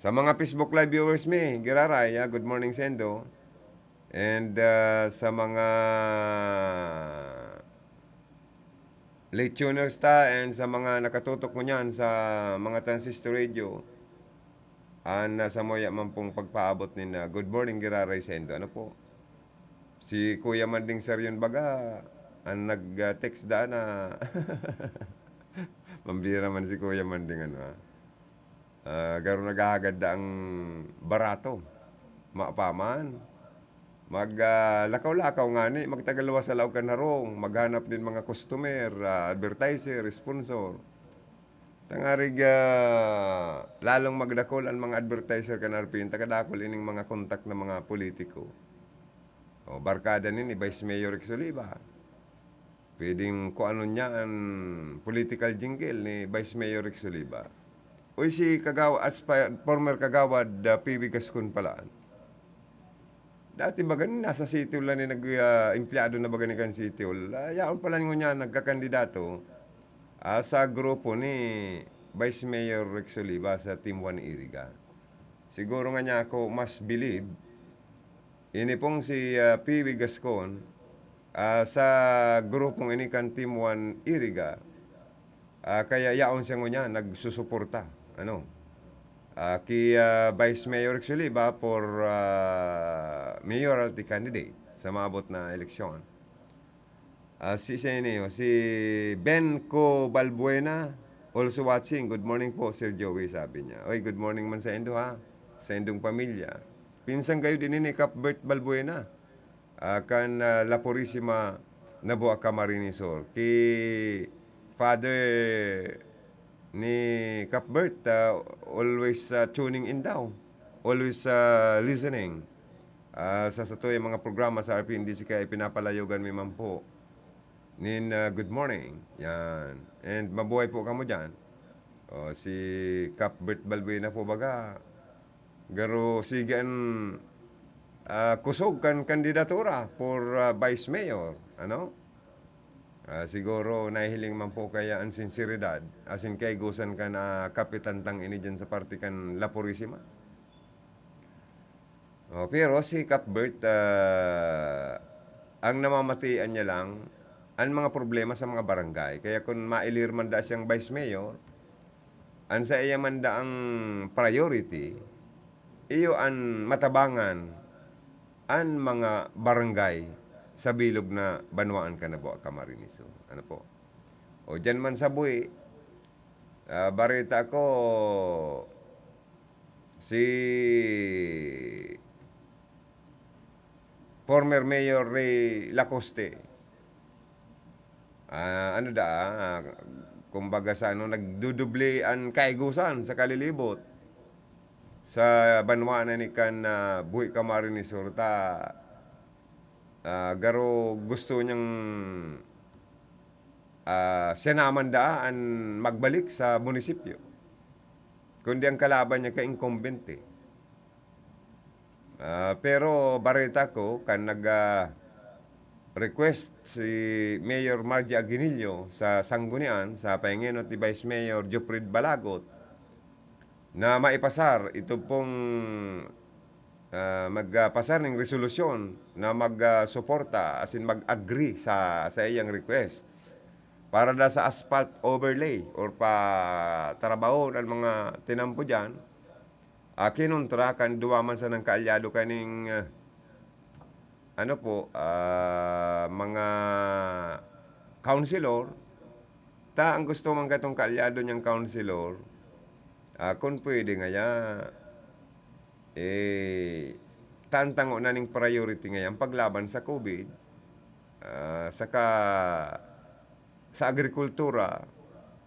sa mga Facebook Live viewers Giraray, good morning Sendo. And sa mga late tuners and sa mga nakatutok mo niyan sa mga transistor radio, nasa moya man pong pagpaabot ni na good morning Giraray Sendo. Ano po? Si Kuya Manding Sir yun baga, ang nag-text na mambira man si Kuya Manding garo naghahagad ang barato. Maapaman. Lakaw-lakaw nga ni, magtagalawa sa laog kan harong, maghanap din mga customer, advertiser, sponsor. Tangarig lalong magdakol ang mga advertiser kanarpin, tagadakol ining mga kontak ng mga politiko. O barkada ni Vice Mayor Rex Oliva. Pwedeng kung ano niya ang political jingle ni Vice Mayor Rex Oliva. Uy, si former kagawad PB Gascon palaan. Dati baga nasa City Hall ni nag-empleyado na baga ni kan City Hall. Yaon pala niya nagkakandidato sa grupo ni Vice Mayor Rex Oliva sa Team 1 Iriga. Siguro nga niya ako mas believe ini pong si PB Gascon sa grupong ini kan Team 1 Iriga. Kaya yaon siya niya nagsusuporta kay Vice Mayor Rex Oliva for mayoralty candidate sa maabot na eleksyon. Si Benco Balbuena also watching. Good morning po, Sir Joey, sabi niya. Oy, good morning man sa Indo sa Indong pamilya. Pinsan kayo din ni Cuthbert Balbuena. Kan La Purisima na buwa Camarines Sur. Ki Father ni Cuthbert, always tuning in daw. Always listening. Sa yung mga programa sa RPNDC kaya pinapalayogan mi man po. Good morning. Yan. And mabuhay po kamo dyan. Si Cuthbert Balbuena po baga. Garo sigan kusog kan kandidatura for Vice Mayor. Siguro nahihiling man po kaya ang sinseridad. Asin kay gusan ka na kapitan tang ini dyan sa party kan La Purisima. Pero si Cuthbert, ang namamatian niya lang ang mga problema sa mga barangay. Kaya kung mailir man da siyang Vice Mayor, ang sa iya man da ang priority, iyo ang matabangan ang mga barangay sa bilog na banwaan ka na po, Camarines. Ano po? O dyan man sa buwi, barita ko, si former Mayor Ray Lacoste, kumbaga sa nagdudubli ang kaigusan sa kalilibot sa banwaan na ni kan buwi Camarines Sur. Garo gusto niyang siya naman daan magbalik sa munisipyo. Kundi ang kalaban niya ka-incumbent pero barita ko kan request si Mayor Margie Aguinildo sa Sanggunian sa pahingenot ni Vice Mayor Juprid Balagot na maipasar ito pong magpasar ng resolusyon na mag-suporta, as in mag-agree sa iyang request para da sa asphalt overlay or pa trabaho ng mga tinampo dyan. Kinuntra kan duwaman sa ng kaalyado kaning mga councilor. Ang gusto man katong kaalyado niyang councilor, kung pwede nga tantango na ning priority ngayon paglaban sa COVID, saka sa agrikultura,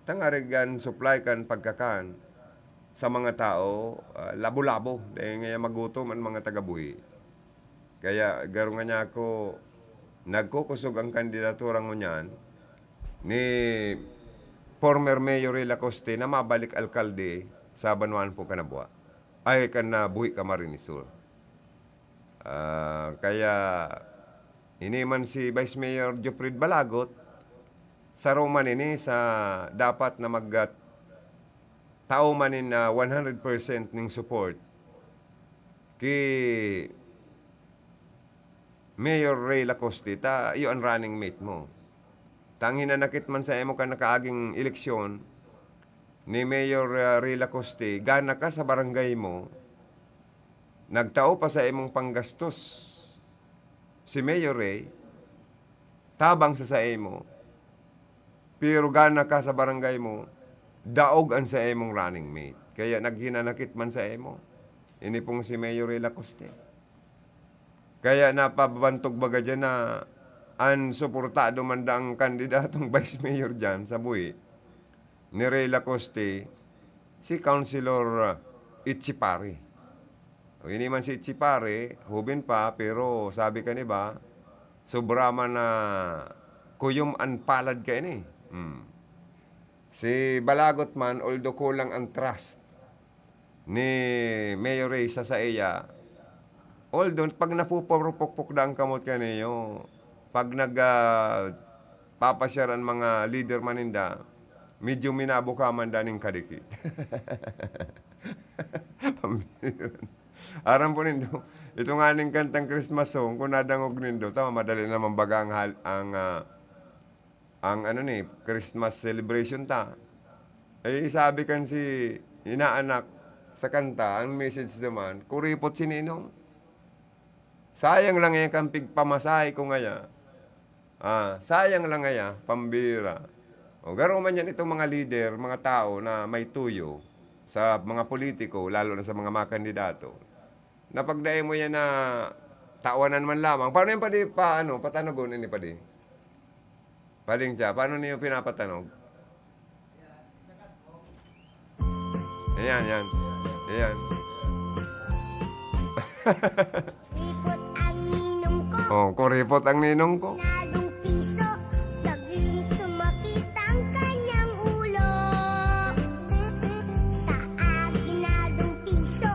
tangarigan supply kan pagkakan sa mga tao, labo-labo, dahil ngayon magutom ang mga tagabuhi. Kaya garo nga niya ako, nagkukusog ang kandidatura mo niyan ni former Mayor Ray Lacoste na mabalik alkalde sa Banwan po Kanabua. Ay kan na buhi ka Marinisur. Kaya iniman si Vice Mayor Jofrid Balagot sa Roman ini sa dapat na tao manin na 100% ning support kay Mayor Ray Lacoste iyo ang running mate mo. Tangin na nakit man sa emo ka nakaaging eleksyon ni Mayor Ray Lacoste, gana ka sa barangay mo, nagtao pa sa imong panggastos si Mayor Ray, tabang sa imo, pero gana ka sa barangay mo, daog ang sa imong running mate. Kaya naghinanakit man sa imo, ini pong si Mayor Ray Lacoste. Kaya napabantog baga dyan na suportado man ang kandidatong Vice Mayor dyan sa buhi ni Ray Lacoste, si Councilor Itchipare. Hindi man si Itchipare, hubin pa, pero sabi ka ba, sobra man na kuyom anpalad ka ini. Si Balagot man, although kulang ang trust ni Mayor Ray sa iya, although pag napupurupukpuk na ang kamot ka niyo, pag papasyaran mga leader maninda, medyo minabuka man daning kadikit. Pambiran. Aram po nindo, ito nga ning kantang Christmas song, kung nadangog nindo, tama, madali naman baga ang Christmas celebration ta. Sabi kan si inaanak sa kanta, ang message naman, kuripot si Ninong. Sayang lang yung kampig pamasahe ko ngaya. Sayang lang ngaya, pambira. O garo man yan itong mga leader, mga tao na may tuyo sa mga politiko, lalo na sa mga kandidato. Napagdae mo yan na tawanan man lamang. Paano yung patanogon ini padi? Pading siya, paano niyo pinapatanog? Ayan. Ripot ang ninong ko. Kuripot ang ninong ko. Nadong piso, biglang sumakit ang kanyang ulo. Sa aginadong piso,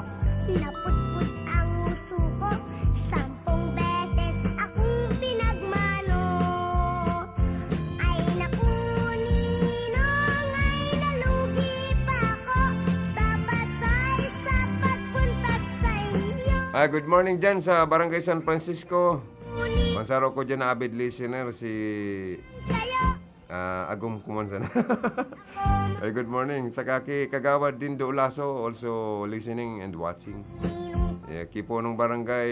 naputput ang uso ko. 10 beses akong pinagmano. Ay naku, ninong, ay nalugi pa ako sa basay sa pagpunta sa inyo. Good morning dyan sa Barangay San Francisco. Mansaro ko dyan na avid listener si Agum Kumansan. Good morning. Sa kaki Kagawad din do Laso, also listening and watching. Kipo ng Barangay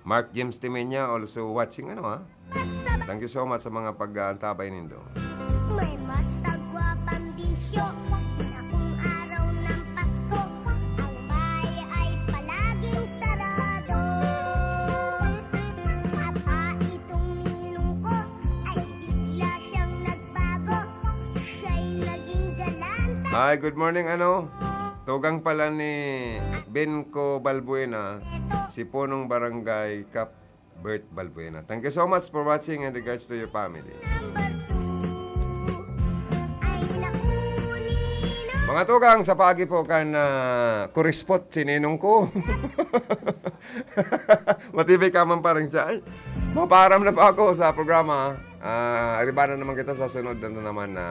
Mark James Timenya, also watching. Thank you so much sa mga pag-antabay nindo. May masagwa pambisyo na kung araw ng Pasko, ang bahay ay palaging sarado. Itong ninong ko ay bigla siyang nagbago. Siya'y naging galante. Good morning, tugang pala ni Benco Balbuena, si Punong Barangay Cap Bert Balbuena. Thank you so much for watching and regards to your family. Mga tugang, sa pagi po kan kurispot si Ninong ko. Matibay ka man parang siya. Maparam na pa ako sa programa. Aribana naman kita sa sunod na naman na